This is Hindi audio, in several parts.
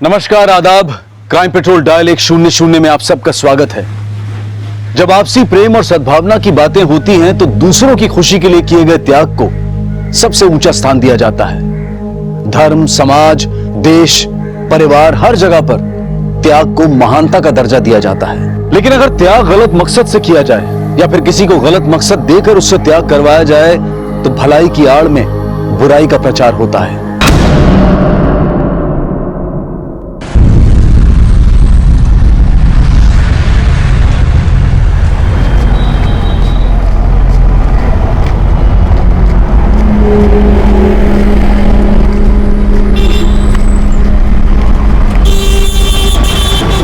नमस्कार, आदाब। क्राइम पेट्रोल डायल 100 में आप सबका स्वागत है। जब आपसी प्रेम और सद्भावना की बातें होती हैं तो दूसरों की खुशी के लिए किए गए त्याग को सबसे ऊंचा स्थान दिया जाता है। धर्म, समाज, देश, परिवार, हर जगह पर त्याग को महानता का दर्जा दिया जाता है। लेकिन अगर त्याग गलत मकसद से किया जाए या फिर किसी को गलत मकसद देकर उससे त्याग करवाया जाए तो भलाई की आड़ में बुराई का प्रचार होता है।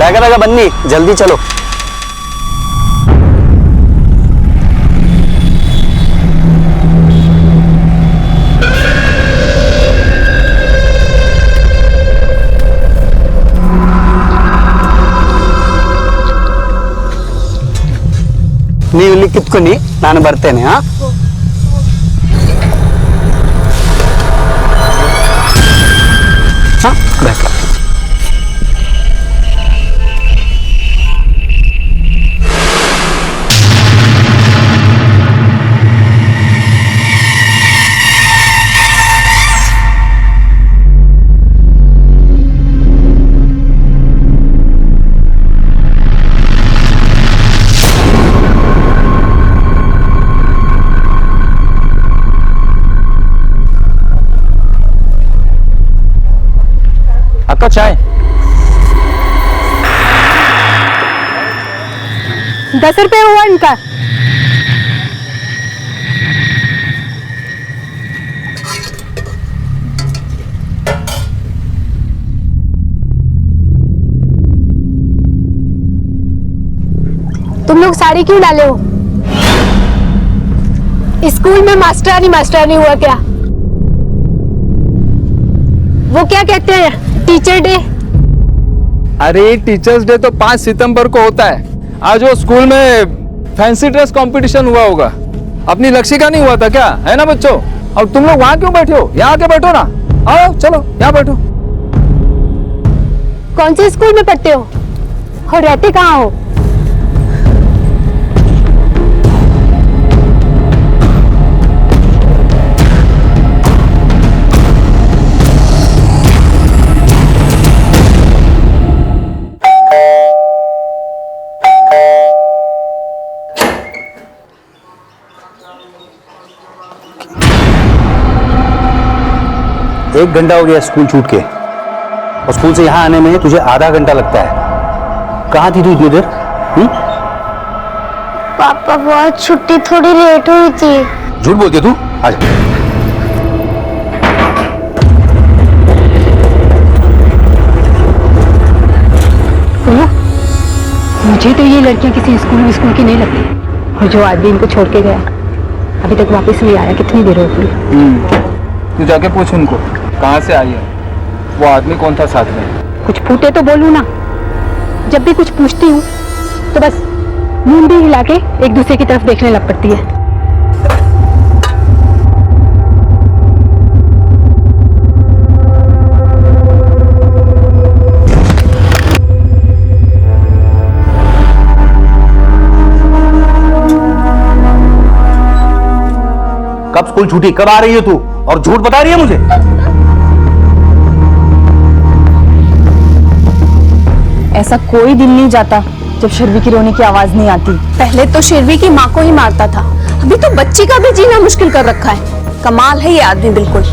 बैगा बन्नी, जल्दी चलो। ನೀವು ಇಲ್ಲಿ ಕಿತ್ಕೊಳ್ಳಿ, ನಾನು ಬರ್ತೇನೆ। ಹಾ, ಬೇಕಾ? आपका चाय 10 रुपए हुआ इनका। तुम लोग साड़ी क्यों डाले हो? स्कूल में मास्टरानी हुआ क्या? वो क्या कहते हैं, टीचर डे? अरे टीचर्स डे तो 5 सितंबर को होता है। आज वो स्कूल में फैंसी ड्रेस कंपटीशन हुआ होगा। अपनी लक्ष्य का नहीं हुआ था क्या? है ना बच्चों? और तुम लोग वहां क्यों बैठे हो? यहाँ आके बैठो ना। आओ चलो यहाँ बैठो। कौन से स्कूल में पढ़ते हो और रहते कहाँ हो? एक घंटा हो गया स्कूल छूट के, और स्कूल से यहाँ आने में तुझे आधा घंटा लगता है। कहाँ थी तू इतनी देर? पापा, बहुत छुट्टी थोड़ी लेट हुई थी। झूठ बोलती है तू। आजा। सुनो, मुझे तो ये लड़कियां किसी स्कूल की नहीं लगती। और जो आदमी इनको छोड़ के गया अभी तक वापस नहीं आया। कितनी देर हो गई? तू जाके पूछ उनको कहाँ से आई है, वो आदमी कौन था साथ में। कुछ फूटे तो बोलूं ना। जब भी कुछ पूछती हूँ तो बस मुंह भी हिला के एक दूसरे की तरफ देखने लग पड़ती है। कब स्कूल छूटी, कब आ रही है तू, और झूठ बता रही है मुझे? ऐसा कोई दिन नहीं जाता जब शिरवी की रोने की आवाज नहीं आती। पहले तो शिरवी की माँ को ही मारता था, अभी तो बच्ची का भी जीना मुश्किल कर रखा है। कमाल है ये आदमी बिल्कुल।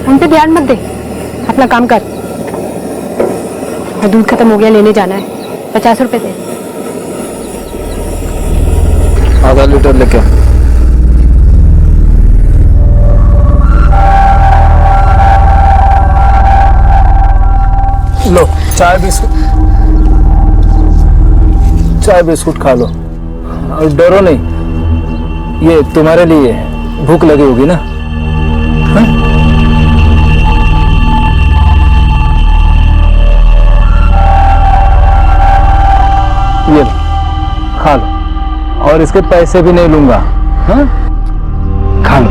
उन पे ध्यान मत दे, अपना काम कर। और दूध खत्म हो गया, लेने जाना है। 50 रुपए दे। आधा लीटर लेके। लो चाय बिस्कुट खा लो। और डरो नहीं, ये तुम्हारे लिए भूख लगी होगी ना? हाँ? ये लो, खा लो और इसके पैसे भी नहीं लूंगा। हाँ? खा लो।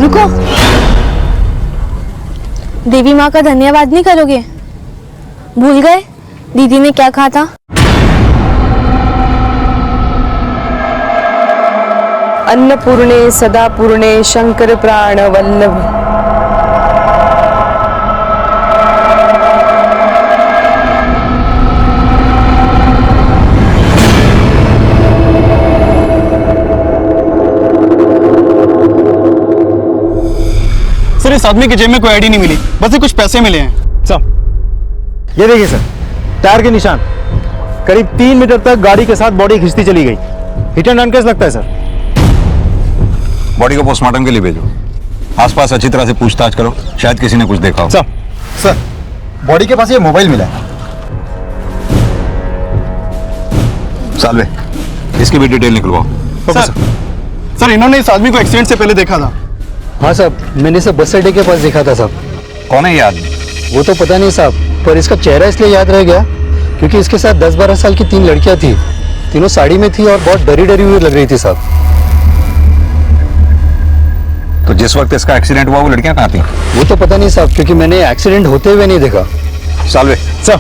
रुको, देवी माँ का धन्यवाद नहीं करोगे? भूल गए दीदी ने क्या कहा था? अन्नपूर्णे सदा पूर्णे शंकर प्राण वल्लभ। सर इस आदमी के जेब में कोई आईडी नहीं मिली, बस ये कुछ पैसे मिले हैं। सब ये देखिए सर, टायर के निशान, करीब 3 मीटर तक गाड़ी के साथ बॉडी खिंचती चली गई। हिट एंड रन केस लगता है सर। बॉडी को पोस्टमार्टम के लिए भेजो। आसपास अच्छी तरह से पूछताछ करो, शायद किसी ने कुछ देखा हो। सर बॉडी के पास ये मोबाइल मिला है। सालवे, इसकी भी डिटेल निकलवाओ। सर इन्होंने इस आदमी को एक्सीडेंट से पहले देखा था। हाँ साहब, मैंने इसे बस अड्डे के पास देखा था साहब। कौन है ये आदमी? वो तो पता नहीं साहब, पर इसका चेहरा इसलिए याद रह गया क्योंकि इसके साथ 10-12 साल की 3 लड़कियां थी। तीनों साड़ी में थी और बहुत डरी डरी हुई लग रही थी साहब। तो जिस वक्त इसका एक्सीडेंट हुआ वो लड़कियां कहाँ थी? वो तो पता नहीं साहब, क्योंकि मैंने एक्सीडेंट होते हुए नहीं देखा। सालवे, सर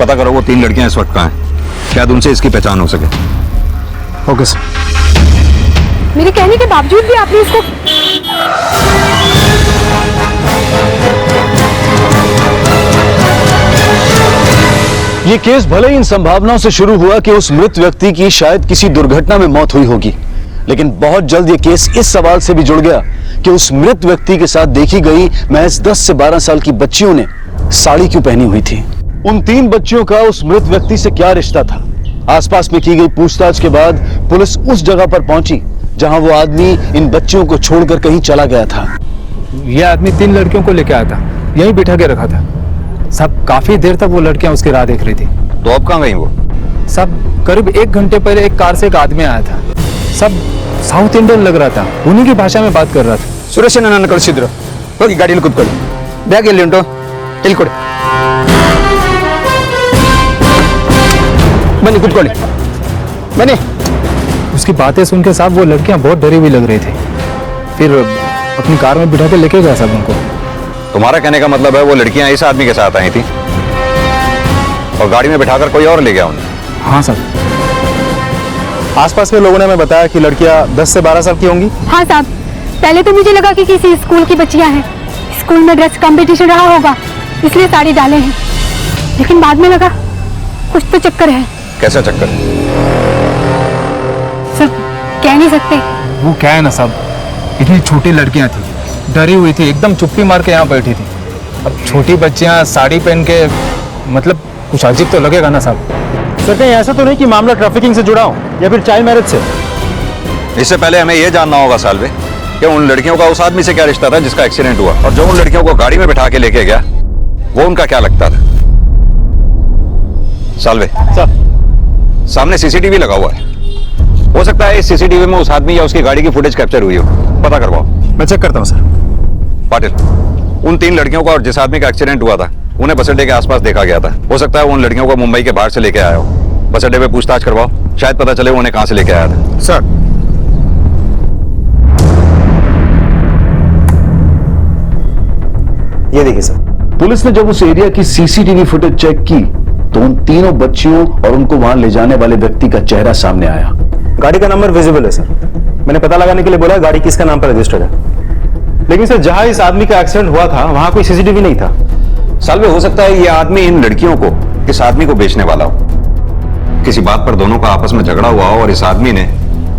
पता करो वो 3 लड़कियां इस वक्त कहाँ हैं, शायद उनसे इसकी पहचान हो सके। Okay sir. मेरे कहने के बावजूद भी आपने इसको ये केस भले ही इन संभावनाओं से शुरू हुआ कि उस मृत व्यक्ति की शायद किसी दुर्घटना में मौत हुई होगी, लेकिन बहुत जल्द ये केस इस सवाल से भी जुड़ गया कि उस मृत व्यक्ति के साथ देखी गई महज 10 से 12 साल की बच्चियों ने साड़ी क्यों पहनी हुई थी। उन 3 बच्चियों का उस मृत व्यक्ति से क्या रिश्ता था? आसपास में की गई पूछताछ के बाद पुलिस उस जगह पर पहुंची जहां वो आदमी इन बच्चियों को छोड़कर कहीं चला गया था। ये आदमी 3 लड़कियों को लेके आया था, यहीं बिठा के रखा था। सब काफी देर तक वो लड़कियां उसकी राह देख रही थी। तो अब कहाँ गई वो? सब करीब 1 घंटे पहले एक कार से एक आदमी आया था। सब साउथ इंडियन लग रहा था, उन्हीं की भाषा में बात कर रहा था। ಸುರೇಶ್ ನನ್ನ ಕಳಿಸಿದ್ರು, ಹೋಗಿ ಗಾಡಿಯಲ್ಲಿ ಕೂತ್ಕೊಳ್ಳಿ, ಬ್ಯಾಗ್ ಎಲ್ಲಿ ಉಂಟು ಇಲ್ಲಿ ಕೊಡಿ, ಬನ್ನಿ ಕೂತ್ಕೊಳ್ಳಿ ಬನ್ನಿ। उसकी बातें सुन के साहब वो लड़कियां बहुत डरी हुई लग रही थी। फिर अपनी कार में बिठा के लेके गया साहब उनको। तुम्हारा कहने का मतलब है वो लड़कियां इस आदमी के साथ आई थी और गाड़ी में बिठाकर कोई और ले गया उन्हें? हाँ सर। आसपास के लोगों ने हमें बताया कि लड़कियां 10 से 12 साल की होंगी। हाँ साहब, पहले तो मुझे लगा कि किसी स्कूल की बच्चियां हैं, स्कूल में ड्रेस कंपटीशन रहा होगा इसलिए साड़ी डाले हैं, लेकिन बाद में लगा कुछ तो चक्कर है। कैसा चक्कर? सब कह नहीं सकते। वो क्या है ना साहब, इतनी छोटी लड़कियां थी, डरी हुई थी, एकदम चुप्पी मार के यहाँ बैठी थी। अब छोटी बच्चियां साड़ी पहन के, मतलब कुछ अजीब तो लगेगा ना साहब। सर कहीं ऐसा तो नहीं कि मामला ट्रैफिकिंग से जुड़ा हो या फिर चाइल्ड मैरिज से? इससे पहले हमें यह जानना होगा सालवे कि उन लड़कियों का उस आदमी से क्या रिश्ता था जिसका एक्सीडेंट हुआ, और जो उन लड़कियों को गाड़ी में बिठा के लेके गया वो उनका क्या लगता था। सालवे सर सामने सीसीटीवी लगा हुआ है, हो सकता है इस सीसीटीवी में उस आदमी या उसकी गाड़ी की फुटेज कैप्चर हुई हो, पता करवाओ। मैं चेक करता हूँ सर। पाटिल, उन 3 लड़कियों का और जिस आदमी का एक्सीडेंट हुआ था उन्हें बस अड्डे के आसपास देखा गया था। हो सकता है उन लड़कियों को मुंबई के बाहर से लेके आया हो। बस अड्डे पे पूछताछ करवाओ, शायद पता चले उन्हें कहां से लेके आया था। सर ये देखिए सर। पुलिस ने जब उस एरिया की सीसीटीवी फुटेज चेक की तो उन तीनों बच्चियों और उनको वहां ले जाने वाले व्यक्ति का चेहरा सामने आया। गाड़ी का नंबर विजिबल है सर। मैंने पता लगाने के लिए बोला गाड़ी किसका नाम पर रजिस्टर्ड है, लेकिन सर जहां इस आदमी का एक्सीडेंट हुआ था वहां कोई सीसीटीवी नहीं था। सालवे, हो सकता है ये आदमी इन लड़कियों को इस आदमी को बेचने वाला हो। किसी बात पर दोनों का आपस में झगड़ा हुआ हो और इस आदमी ने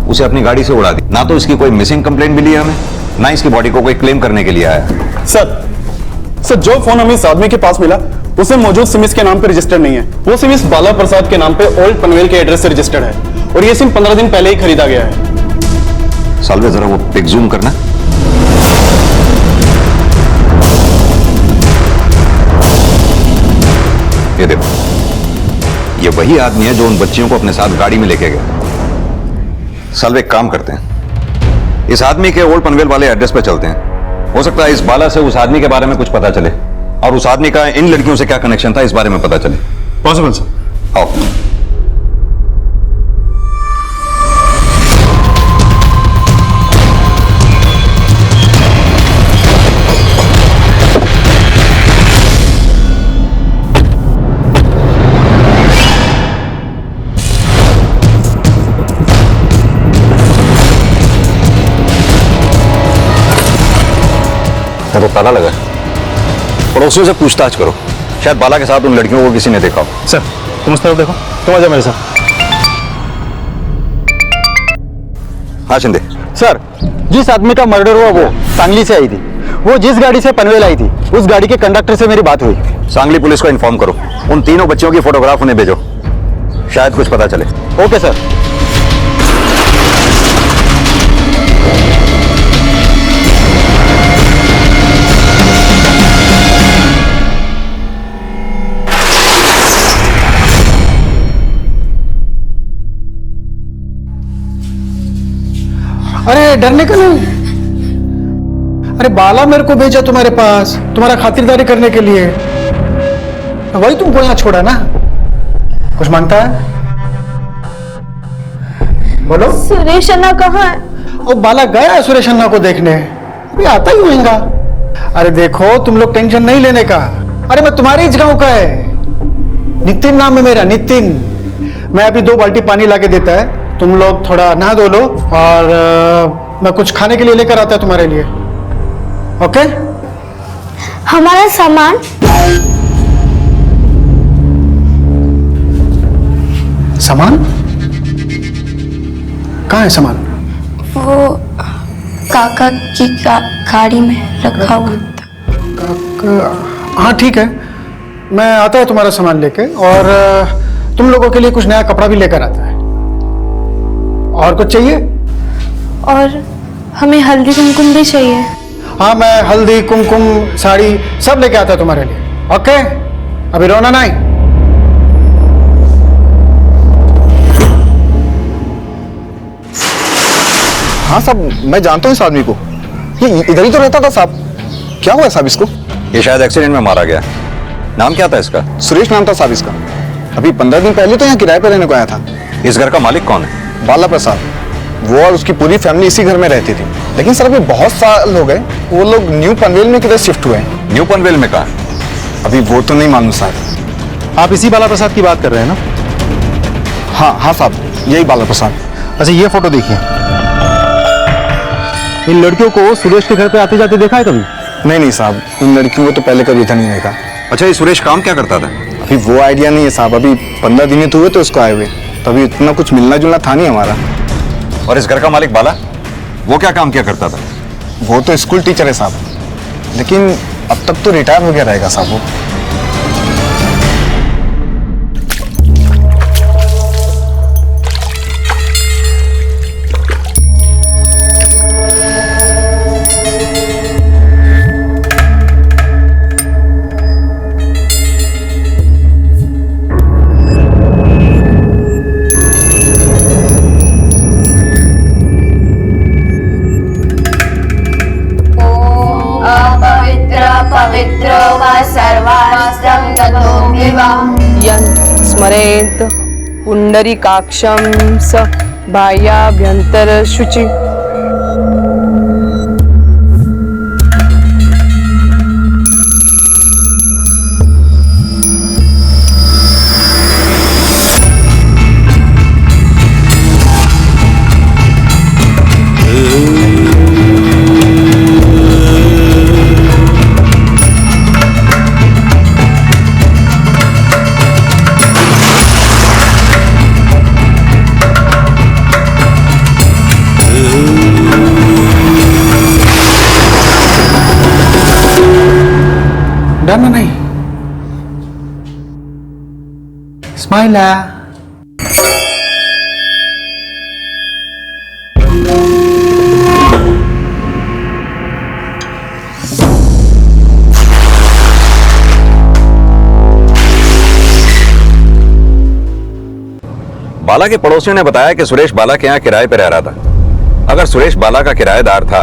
उसे अपनी गाड़ी से उड़ा दी। ना तो इसकी कोई मिसिंग कंप्लेंट मिली है हमें, ना इसकी बॉडी को कोई क्लेम करने के लिए आया। सर जो फोन हमें इस आदमी के पास मिला उसे मौजूद सिमिस के नाम पे रजिस्टर्ड नहीं है। वो सिमिस बाला प्रसाद के नाम पे ओल्ड पनवेल के एड्रेस से रजिस्टर्ड है और ये सिम 15 दिन पहले ही खरीदा गया है। सालवे जरा वो पिक जूम करना। ये देखो, ये वही आदमी है जो उन बच्चियों को अपने साथ गाड़ी में लेके गया। सालब एक काम करते हैं, इस आदमी के ओल्ड पनवेल वाले एड्रेस पे चलते हैं। हो सकता है इस बाला से उस आदमी के बारे में कुछ पता चले और उस आदमी का इन लड़कियों से क्या कनेक्शन था इस बारे में पता चले। Possible sir. आओ। तो ताला लगा, पड़ोसियों से पूछताछ करो, शायद बाला के साथ उन लड़कियों को किसी ने देखा हो। सर तुम उस तरफ देखो, तुम आ जाओ मेरे साथ। हाँ शिंदे। सर, जिस आदमी का मर्डर हुआ वो सांगली से आई थी। वो जिस गाड़ी से पनवेल आई थी उस गाड़ी के कंडक्टर से मेरी बात हुई। सांगली पुलिस को इन्फॉर्म करो, उन तीनों बच्चियों की फोटोग्राफ उन्हें भेजो, शायद कुछ पता चले। Okay sir. अरे डरने का नहीं। अरे बाला मेरे को भेजा तुम्हारे पास तुम्हारा खातिरदारी करने के लिए, वही तुमको यहाँ छोड़ा ना। कुछ मांगता है? बोलो। सुरेश अन्ना कहाँ है? वो बाला गया है सुरेश अन्ना को देखने, अभी आता ही होगा। अरे देखो तुम लोग टेंशन नहीं लेने का। अरे मैं तुम्हारे ही गांव का है, नितिन नाम है मेरा, नितिन। मैं अभी 2 बाल्टी पानी लाके देता है, तुम लोग थोड़ा नहा धो लो और मैं कुछ खाने के लिए लेकर आता है तुम्हारे लिए। ओके? हमारा सामान? सामान कहाँ है सामान? वो काका की गाड़ी में रखा हुआ था। हाँ ठीक है, मैं आता है तुम्हारा सामान लेके, और तुम लोगों के लिए कुछ नया कपड़ा भी लेकर आता है। और कुछ चाहिए? और हमें हल्दी कुमकुम भी चाहिए। हाँ, मैं हल्दी कुमकुम साड़ी सब लेके आता है तुम्हारे लिए। ओके? अभी रोना नहीं। हाँ साहब, मैं जानता हूँ इस आदमी को, ये इधर ही तो रहता था साहब। क्या हुआ साहब इसको? ये शायद एक्सीडेंट में मारा गया। नाम क्या था इसका? सुरेश नाम था साहब इसका। अभी 15 दिन पहले तो यहाँ किराए पर रहने को आया था। इस घर का मालिक कौन है? बाला प्रसाद। वो और उसकी पूरी फैमिली इसी घर में रहती थी, लेकिन सर अभी बहुत साल हो गए वो लोग न्यू पनवेल में किधर शिफ्ट हुए हैं। न्यू पनवेल में कहाँ? अभी वो तो नहीं मालूम साहब। आप इसी बाला प्रसाद की बात कर रहे हैं ना? हाँ साहब, यही बाला प्रसाद। अच्छा, ये फोटो देखिए। इन लड़कियों को सुरेश के घर पे आते जाते देखा है कभी? नहीं साहब, इन लड़कियों को तो पहले कभी था नहीं देखा। अच्छा, ये सुरेश काम क्या करता था? अभी वो आइडिया नहीं है साहब, अभी 15 दिन तो हुए तो उसको आए हुए, तभी इतना कुछ मिलना जुलना था नहीं हमारा। और इस घर का मालिक बाला, वो क्या काम किया करता था? वो तो स्कूल टीचर है साहब, लेकिन अब तक तो रिटायर हो गया रहेगा साहब वो। स्मरेत पुंडरीकाक्षं स बाह्याभ्यंतर शुचि। डरना नहीं। स्माइल। बाला के पड़ोसियों ने बताया कि सुरेश बाला के यहाँ किराए पे रह रहा था। अगर सुरेश बाला का किराएदार था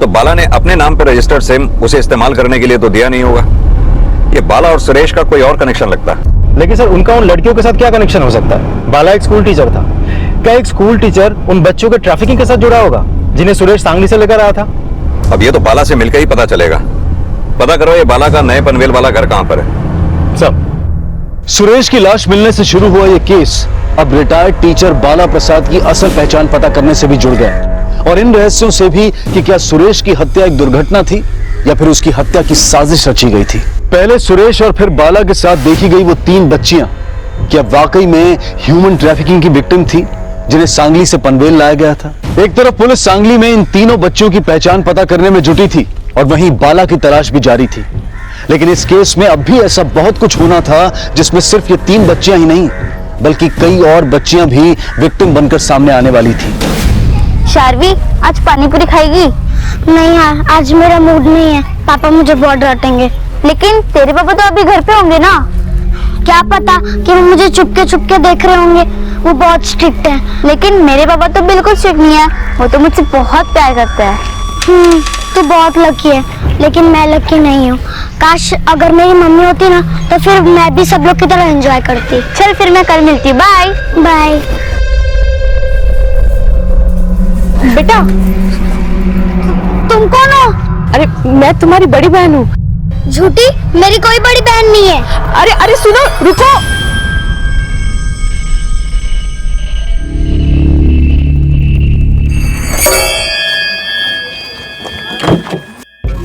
तो बाला ने अपने नाम पर रजिस्टर्ड सिम उसे इस्तेमाल करने के लिए तो दिया नहीं होगा। ये बाला और सुरेश का कोई और कनेक्शन लगता है। लेकिन सर उनका उन लड़कियों के साथ क्या कनेक्शन हो सकता है? बाला एक स्कूल टीचर था, क्या एक स्कूल टीचर उन बच्चों के ट्रैफिकिंग के साथ जुड़ा होगा जिन्हें सुरेश सांगली से लेकर आया था? अब ये तो बाला से मिलकर ही पता चलेगा। पता करो ये बाला का नए पनवेल वाला घर कहां पर है। सब सुरेश की लाश मिलने से शुरू हुआ यह केस अब रिटायर्ड टीचर बाला प्रसाद की असल पहचान पता करने से भी जुड़ गया, और इन रहस्यों से भी कि क्या सुरेश की हत्या एक दुर्घटना थी या फिर उसकी हत्या की साजिश रची गई थी। पहले सुरेश और फिर बाला के साथ देखी गई वो 3 बच्चियां क्या वाकई में ह्यूमन ट्रैफिकिंग की विक्टिम थी जिन्हें सांगली से पनवेल लाया गया था? एक तरफ पुलिस सांगली में इन तीनों बच्चों की पहचान पता करने में जुटी थी और वहीं बाला की तलाश भी जारी थी, लेकिन इस केस में अब भी ऐसा बहुत कुछ होना था जिसमें सिर्फ ये 3 बच्चियां ही नहीं बल्कि कई और बच्चियां भी विक्टिम बनकर सामने आने वाली थी। शार्वी, आज पानी पूरी खाएगी? नहीं यार, आज मेरा मूड नहीं है, पापा मुझे बहुत डांटेंगे। लेकिन तेरे पापा तो अभी घर पे होंगे ना? क्या पता कि वो मुझे चुपके देख रहे होंगे, वो बहुत स्ट्रिक्ट है। लेकिन मेरे पापा तो बिल्कुल स्ट्रिक्ट नहीं है, वो तो मुझसे बहुत प्यार करते हैं। तू बहुत लकी है, लेकिन मैं लकी नहीं हूँ। काश अगर मेरी मम्मी होती ना तो फिर मैं भी सब लोग की तरह एंजॉय करती। चल फिर मैं कल मिलती, बाय बाय। बेटा, तुम कौन हो? अरे मैं तुम्हारी बड़ी बहन हूँ। झूठी, मेरी कोई बड़ी बहन नहीं है। अरे अरे सुनो, रुको।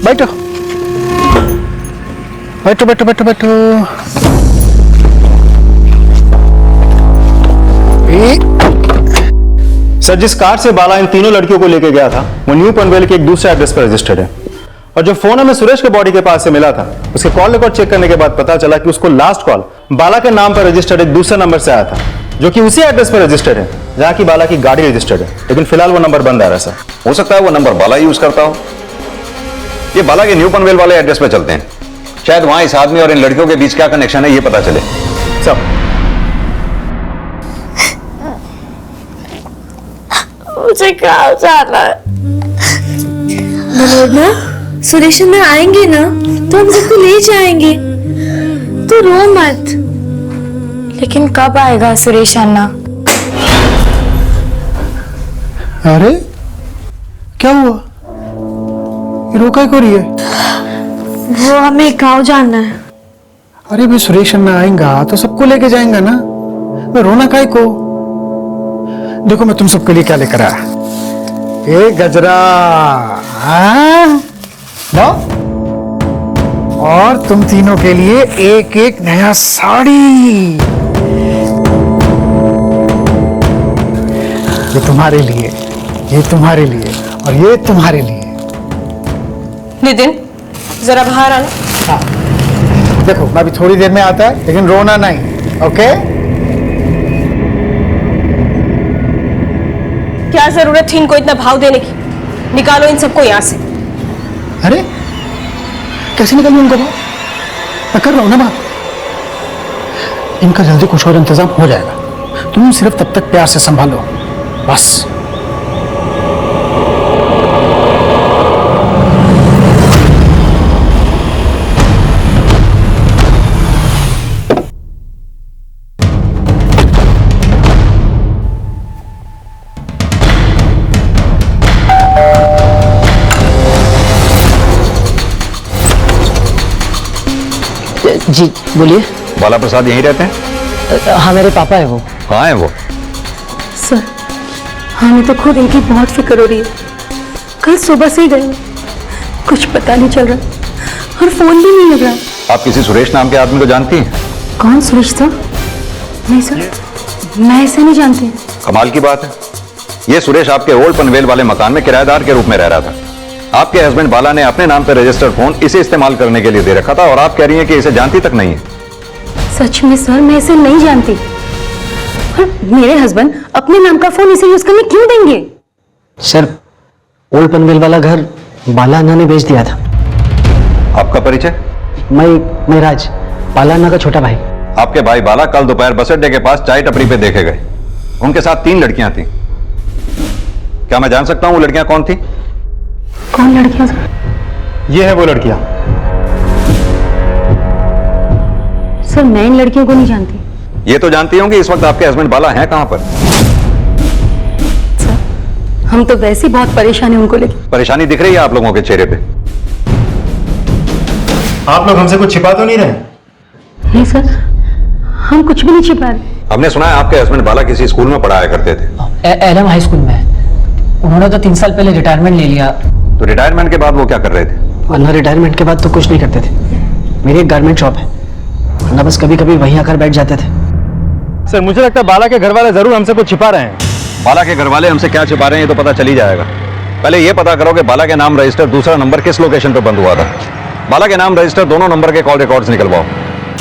बैठो बैठो बैठो बैठो बैठो। सर, जिस कार से बाला इन तीनों लड़कियों को लेके गया था वो न्यू पनवेल के एक दूसरे एड्रेस पर रजिस्टर्ड है, और जो फोन हमें सुरेश के बॉडी के पास से मिला था उसके कॉल रिकॉर्ड चेक करने के बाद पता चला कि उसको लास्ट कॉल बाला के नाम पर रजिस्टर्ड एक दूसरे नंबर से आया था जो कि उसी एड्रेस पर रजिस्टर्ड है जहां की बाला की गाड़ी रजिस्टर्ड है। लेकिन फिलहाल वो नंबर बंद आ रहा है सर। हो सकता है वो नंबर बाला यूज करता हो। ये बाला के न्यू पनवेल वाले एड्रेस पे चलते हैं, शायद वहां इस आदमी और इन लड़कियों के बीच क्या कनेक्शन है ये पता चले। सब मुझे कहाँ जाना है? मनोरमा, सुरेश में आएंगे ना तो हम सबको ले जाएंगे, तो रो मत। लेकिन कब आएगा सुरेश अन्ना? अरे क्या हुआ? ये रोका क्यों रही है? वो हमें गाँव जाना है। अरे भाई, सुरेश अन्ना आएगा तो सबको लेके जाएंगा ना, मैं रोना काहे को? देखो मैं तुम सबके लिए क्या लेकर आया। ए गजरा, लो, और तुम तीनों के लिए एक एक नया साड़ी। ये तुम्हारे लिए, ये तुम्हारे लिए, और ये तुम्हारे लिए। नितिन, जरा बाहर आना। हाँ, देखो मैं अभी थोड़ी देर में आता है, लेकिन रोना नहीं, ओके? क्या जरूरत थी इनको इतना भाव देने की? निकालो इन सबको यहाँ से। अरे कैसे निकलूं उनको बात? मैं कर रहा हूं ना बात। इनका जल्दी कुछ और इंतजाम हो जाएगा, तुम सिर्फ तब तक प्यार से संभालो बस। जी बोलिए। बाला प्रसाद यहीं रहते हैं? हाँ, मेरे पापा है वो। कहाँ है वो? सर, हमें तो खुद इनकी बहुत फिक्र हो रही है। कल सुबह से ही गए, कुछ पता नहीं चल रहा और फोन भी नहीं लग रहा। आप किसी सुरेश नाम के आदमी को जानती हैं? कौन सुरेश था? नहीं सर, मैं ऐसे नहीं जानती। कमाल की बात है, ये सुरेश आपके ओल्ड पनवेल वाले मकान में किराएदार के रूप में रह रहा था। आपके हस्बैंड बाला ने अपने नाम पर रजिस्टर्ड फोन इसे इस्तेमाल करने के लिए दे रखा था, और आप कह रही हैं कि इसे जानती तक नहीं है। सच में सर, मैं इसे नहीं जानती। और मेरे हस्बैंड अपने नाम का फोन इसे यूज करने क्यों देंगे? सर, ओल्ड पनवेल वाला घर बाला अन्ना ने बेच दिया था। आपका परिचय? मैं राज, बाला अन्ना का छोटा भाई। आपके भाई बाला कल दोपहर बस अड्डे के पास चाय टपरी पे देखे गए, उनके साथ 3 लड़कियां थी। क्या मैं जान सकता हूं वो लड़कियां कौन थी? कौन लड़कियां सर? ये है वो लड़कियां। सर मैं इन लड़कियों को नहीं जानती। ये तो जानती होंगी इस वक्त आपके हस्बैंड बाला हैं कहां पर? हम तो वैसे ही बहुत परेशान हैं उनको लेकर। परेशानी दिख रही है आप लोगों के चेहरे पे। आप लोग हमसे कुछ छिपा तो नहीं रहे? नहीं सर, हम कुछ भी नहीं छिपा रहे। हमने सुना है आपके हस्बैंड बाला किसी स्कूल में पढ़ाया करते थे। एलएम हाई स्कूल में। उन्होंने तो 3 साल पहले रिटायरमेंट ले लिया। तो रिटायरमेंट के बाद वो क्या कर रहे थे? वरना रिटायरमेंट के बाद तो कुछ नहीं करते थे। मेरी एक गारमेंट शॉप है, वरना बस कभी कभी वहीं आकर बैठ जाते थे। सर मुझे लगता है बाला के घर वाले जरूर हमसे कुछ छिपा रहे हैं। बाला के घर वाले हमसे क्या छिपा रहे हैं ये तो पता चल ही जाएगा। पहले ये पता करो कि बाला के नाम रजिस्टर दूसरा नंबर किस लोकेशन पर बंद हुआ था। बाला के नाम रजिस्टर दोनों नंबर के कॉल रिकॉर्ड्स निकलवाओ।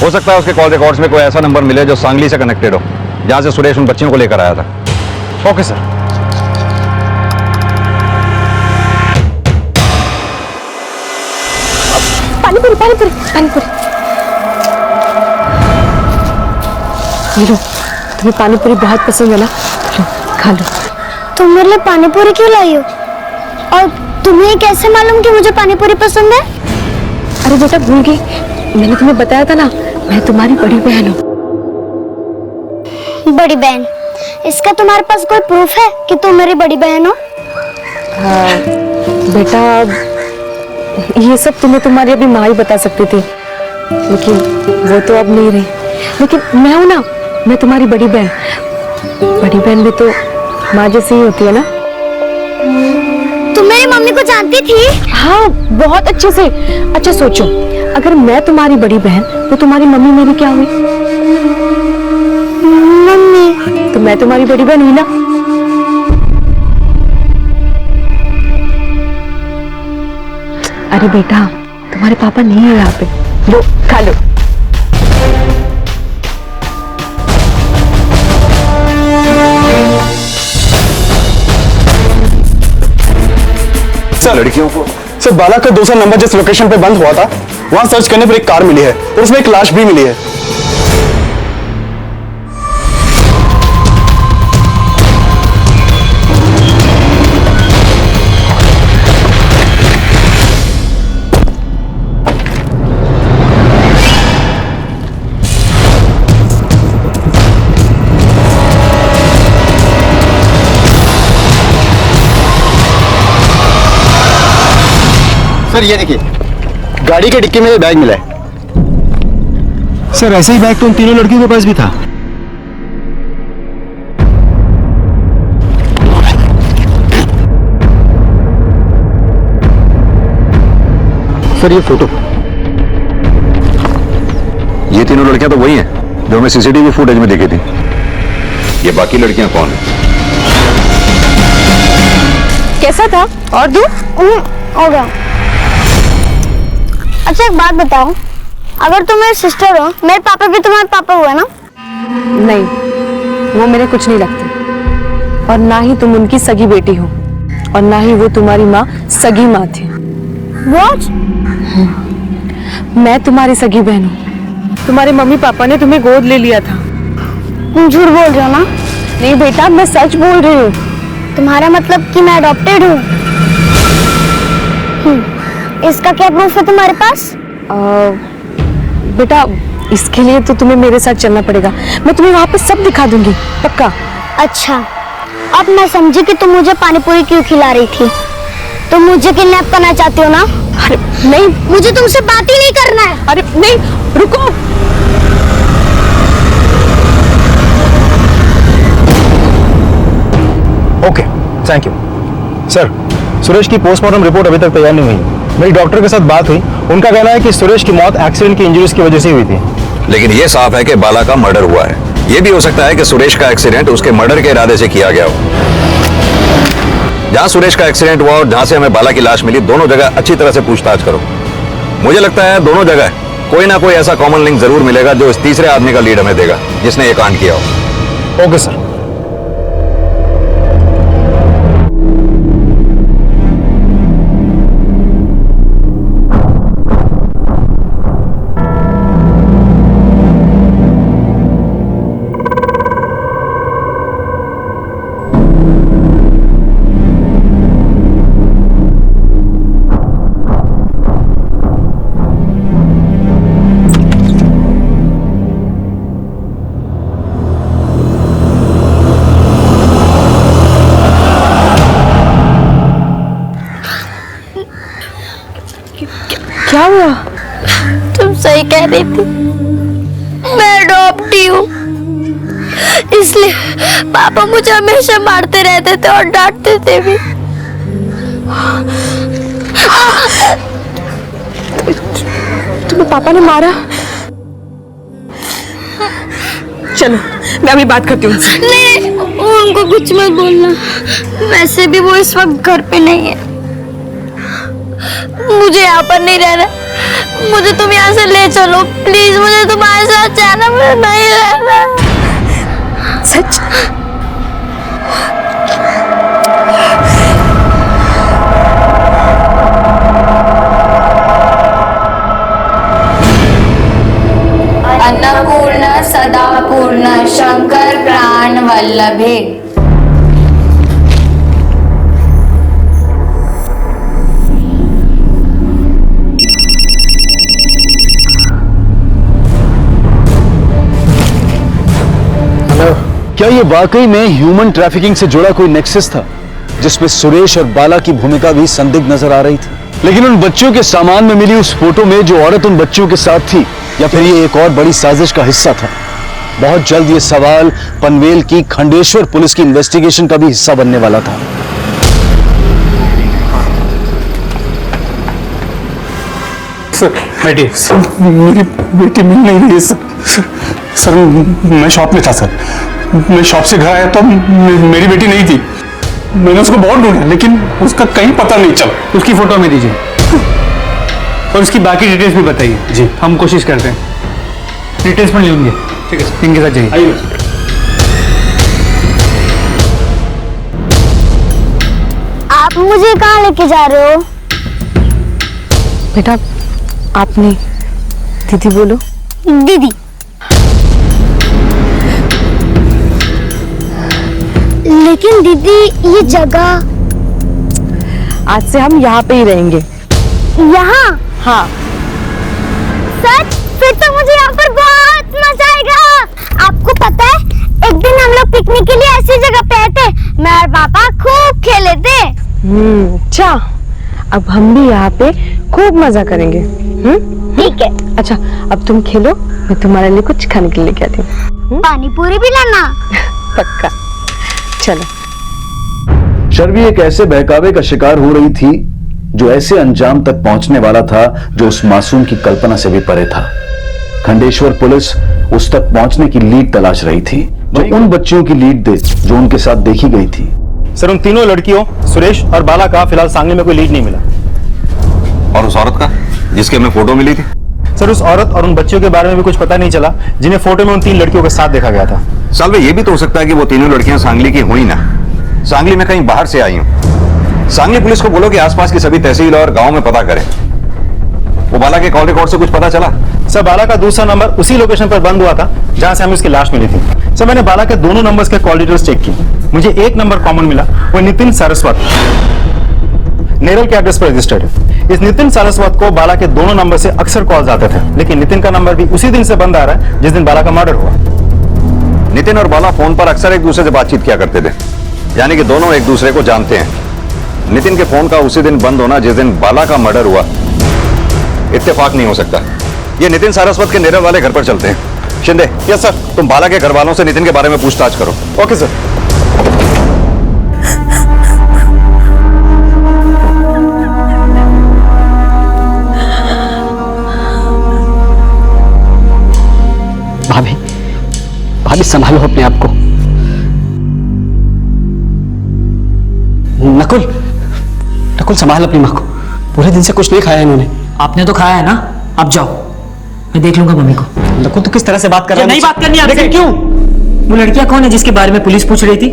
हो सकता है उसके कॉल रिकॉर्ड्स में कोई ऐसा नंबर मिले जो सांगली से कनेक्टेड हो, जहां से सुरेश उन बच्चियों को लेकर आया था। Okay sir. पानीपुरी पानीपुरी पानीपुरी। ये लो, तुम्हें पानीपुरी बहुत पसंद है ना, लो खा लो। तुम मेरे लिए पानीपुरी क्यों लाई हो? और तुम्हें कैसे मालूम कि मुझे पानीपुरी पसंद है? अरे बेटा भूल गई, मैंने तुम्हें बताया था ना, मैं तुम्हारी बड़ी बहन हूँ। बड़ी बहन? इसका तुम्हारे पास कोई प्रूफ है कि तुम मेरी बड़ी बहन हो? बेटा ये सब तुम्हें तुम्हारी अभी माँ ही बता सकती थी, लेकिन वो तो अब नहीं रही। लेकिन मैं हूं ना, मैं तुम्हारी बड़ी बहन। बड़ी बहन भी तो माँ जैसी ही होती है ना। तुम मेरी मम्मी को जानती थी? हाँ बहुत अच्छे से। अच्छा सोचो, अगर मैं तुम्हारी बड़ी बहन तो तुम्हारी मम्मी मेरी क्या हुई? मम्मी। तो मैं तुम्हारी बड़ी बहन हुई ना। अरे बेटा तुम्हारे पापा नहीं है यहाँ पे, लो खा लो। सर लड़कियों को सर बाला का दूसरा नंबर जिस लोकेशन पे बंद हुआ था वहां सर्च करने पर एक कार मिली है और उसमें एक लाश भी मिली है। सर ये देखिए, गाड़ी के डिक्की में ये बैग मिला है। सर ऐसा ही बैग तो उन तीनों लड़कियों के पास भी था। सर ये फोटो, ये तीनों लड़कियां तो वही हैं जो हमें सीसीटीवी फुटेज में दिखी थी। ये बाकी लड़कियां कौन है? कैसा था और दूर? हो गया। अच्छा एक बात बताओ, अगर तुम मेरी सिस्टर हो, मेरे पापा भी तुम्हारे पापा हुए ना? नहीं, वो मेरे कुछ नहीं लगते, और ना ही तुम उनकी सगी बेटी हो, और ना ही वो तुम्हारी माँ सगी माँ थी। What? मैं तुम्हारी सगी बहन हूँ। तुम्हारे मम्मी पापा ने तुम्हें गोद ले लिया था। तुम झूठ बोल रहे हो ना? नहीं बेटा, मैं सच बोल रही हूँ। तुम्हारा मतलब कि मैं अडॉप्टेड हूँ? इसका क्या प्रूफ है तुम्हारे पास? बेटा इसके लिए तो तुम्हें मेरे साथ चलना पड़ेगा। मैं तुम्हें वहाँ पे सब दिखा दूंगी, पक्का। अच्छा, अब मैं समझी कि तुम मुझे पानीपुरी क्यों खिला रही थी। तुम मुझे किडनैप करना चाहती हो ना? अरे नहीं, मुझे तुमसे बात ही नहीं करना है। अरे नहीं, रुको। Okay thank you. Sir Suresh की पोस्टमार्टम रिपोर्ट अभी तक तैयार नहीं हुई। मेरी डॉक्टर के साथ बात हुई, उनका कहना है कि सुरेश की मौत एक्सीडेंट की इंजरीज की वजह से हुई थी। लेकिन यह साफ है कि बाला का मर्डर हुआ है। यह भी हो सकता है कि सुरेश का एक्सीडेंट उसके मर्डर के इरादे से किया गया हो। जहां सुरेश का एक्सीडेंट हुआ और जहां से हमें बाला की लाश मिली, दोनों जगह अच्छी तरह से पूछताछ करो। मुझे लगता है दोनों जगह कोई ना कोई ऐसा कॉमन लिंक जरूर मिलेगा जो इस तीसरे आदमी का लीड हमें देगा जिसने ये कांड किया हो। Okay sir. कह रही थी मैं अडॉप्टी हूँ, इसलिए पापा मुझे हमेशा मारते रहते थे और डांटते थे भी। तुम्हें पापा ने मारा? चलो मैं अभी बात करती हूँ उनसे। नहीं, उनको कुछ मत बोलना, वैसे भी वो इस वक्त घर पे नहीं है। मुझे यहाँ पर नहीं रहना, मुझे तुम यहाँ से ले चलो प्लीज, मुझे तुम्हारे साथ जाना, मुझे नहीं रहना। सच? अन्नपूर्ण सदा पूर्ण शंकर प्राण वल्लभे। क्या ये वाकई में ह्यूमन ट्रैफिकिंग से जुड़ा कोई नेक्सस था जिसमें सुरेश और बाला की भूमिका भी संदिग्ध नजर आ रही थी? लेकिन उन बच्चों के सामान में मिली उस फोटो में जो औरत उन बच्चों के साथ थी, या फिर ये एक और बड़ी साजिश का हिस्सा था? बहुत जल्द ये सवाल पनवेल की खंडेश्वर पुलिस की इन्वेस्टिगेशन का भी हिस्सा बनने वाला था। सर बेटी, मेरी बेटी मिल नहीं रही है सर। मैं शॉप में था सर, मैं शॉप से घर आया तो मेरी बेटी नहीं थी। मैंने उसको बहुत ढूंढा लेकिन उसका कहीं पता नहीं चला। उसकी फोटो में दीजिए और उसकी बाकी डिटेल्स भी बताइए। जी हम कोशिश करते हैं, डिटेल्स में लेंगे। ठीक है सर, इनके साथ जाइए। आइए। आप मुझे कहाँ लेके जा रहे हो? बेटा आपने दीदी बोलो। दीदी? लेकिन दीदी ये जगह, आज से हम यहाँ पे ही रहेंगे। यहाँ? हाँ। सच? फिर तो मुझे यहाँ पर बहुत मजा आएगा। आपको पता है एक दिन हम लोग पिकनिक के लिए ऐसी जगह पे आए थे, मैं और पापा खूब खेले थे। अच्छा, अब हम भी यहाँ पे खूब मजा करेंगे। ठीक है। अच्छा अब तुम खेलो, मैं तुम्हारे लिए कुछ खाने के लिए लेके आती हूँ। पानी पूरी भी लाना। पक्का। चलो। शर्वी एक ऐसे बहकावे का शिकार हो रही थी जो ऐसे अंजाम तक पहुंचने वाला था जो उस मासूम की कल्पना से भी परे था। खंडेश्वर पुलिस उस तक पहुंचने की लीड तलाश रही थी, जो उन बच्चियों की लीड दे जो उनके साथ देखी गई थी। सर उन तीनों लड़कियों सुरेश और बाला का फिलहाल सांगली में कोई लीड नहीं मिला। और उस औरत का जिसकी हमें फोटो मिली थी? सर उस औरत और उन बच्चियों के बारे में भी कुछ पता नहीं चला जिन्हें फोटो में उन तीन लड़कियों के साथ देखा गया था। सालवे ये भी तो हो सकता है कि वो तीनों लड़कियां सांगली की हुई ना, सांगली में कहीं बाहर से आई हूं। सांगली पुलिस को बोलो कि आसपास की सभी तहसील और गांव में पता करें। वो बाला के कॉल रिकॉर्ड से कुछ पता चला? सर बाला का दूसरा नंबर उसी लोकेशन पर बंद हुआ था जहां से हमें उसकी लाश मिली थी। सर मैंने बाला के दोनों नंबर्स के कॉल डिटेल्स चेक की, मुझे एक नंबर कॉमन मिला, वो नितिन सारस्वत नेरल के एड्रेस पर रजिस्टर्ड है। इस नितिन सारस्वत को बाला के दोनों नंबर से अक्सर कॉल्स आते थे, लेकिन नितिन का नंबर भी उसी दिन से बंद आ रहा है जिस दिन बाला का मर्डर हुआ। नितिन और बाला फोन पर अक्सर एक दूसरे से बातचीत किया करते थे, यानी कि दोनों एक दूसरे को जानते हैं। नितिन के फोन का उसी दिन बंद होना जिस दिन बाला का मर्डर हुआ इत्तेफाक नहीं हो सकता। ये नितिन सारस्वत के नेरल वाले घर पर चलते हैं। Shinde, yes sir. तुम बाला के घर वालों से नितिन के बारे में पूछताछ करो। Okay sir. भाभी, भाभी संभालो अपने आप को। नकुल, नकुल संभाल अपनी माँ को। पूरे दिन से कुछ नहीं खाया इन्होंने। आपने तो खाया है ना, अब जाओ, मैं देख लूंगा मम्मी को। नकुल, तू किस तरह से बात कर रहा है? नहीं बात करनी आपसे। लेकिन क्यों? वो लड़कियां कौन है जिसके बारे में पुलिस पूछ रही थी,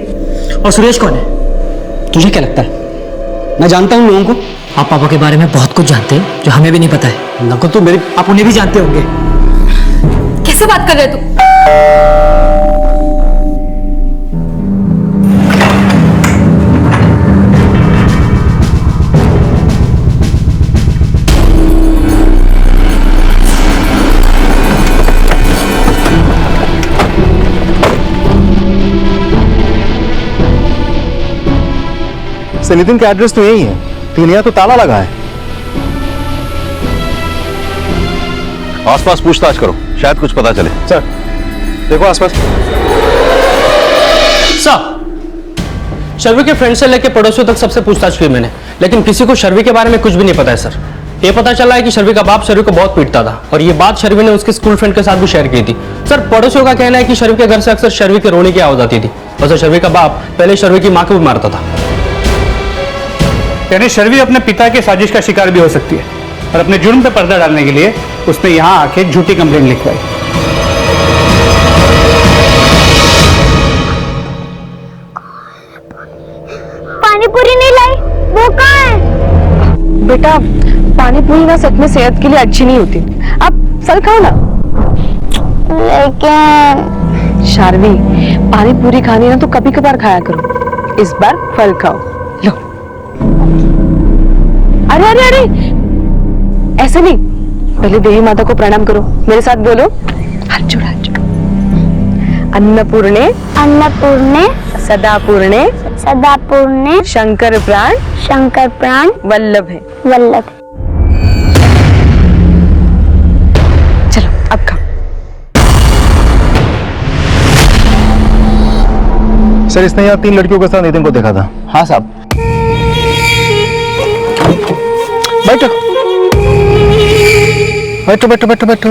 और सुरेश कौन है? तुझे क्या लगता है मैं जानता हूँ लोगों को? आप पापा के बारे में बहुत कुछ जानते हैं जो हमें भी नहीं पता है। नकुल, तू मेरी, आप उन्हें भी जानते होंगे। कैसे बात कर रहे तू? सर नितिन का एड्रेस तो यही है, लेकिन यहाँ तो ताला लगा है। आसपास पूछताछ करो, शायद कुछ पता चले। सर देखो आसपास। सर, शर्वी के फ्रेंड से लेकर पड़ोसियों तक सबसे पूछताछ की मैंने, लेकिन किसी को शर्वी के बारे में कुछ भी नहीं पता है सर। ये पता चला है कि शर्वी का बाप शर्वी को बहुत पीटता था और ये बात शर्वी ने उसके स्कूल फ्रेंड के साथ भी शेयर की थी। सर, पड़ोसियों का कहना है कि शर्वी के घर से अक्सर शर्वी के रोने की आवाज आती थी और सर शर्वी का बाप पहले शर्वी की मां को भी मारता था। यानी शर्वी अपने पिता के साजिश का शिकार भी हो सकती है और अपने जुर्म पे पर्दा डालने के लिए उसने यहाँ आके झूठी कंप्लेंट लिखवाई। पानी पूरी नहीं लाई, वो कहाँ है? बेटा, पानी पूरी ना सच में सेहत के लिए अच्छी नहीं होती, आप फल खाओ ना। लेकिन शार्वी, पानी पूरी खानी ना तो कभी कभार खाया करो, इस बार फल खाओ। लो। अरे अरे अरे, ऐसे नहीं, पहले देवी माता को प्रणाम करो, मेरे साथ बोलो, हाथ जोड़ हाथ जोड़। अन्नपूर्णे अन्नपूर्णे सदापूर्णे सदापूर्णे शंकर प्राण वल्लभ है। चलो अब खाओ। सर इसने यहाँ 3 लड़कियों के साथ नितिन को देखा था। हाँ साहब। बैठो बैठो बैठो बैठो बैठो।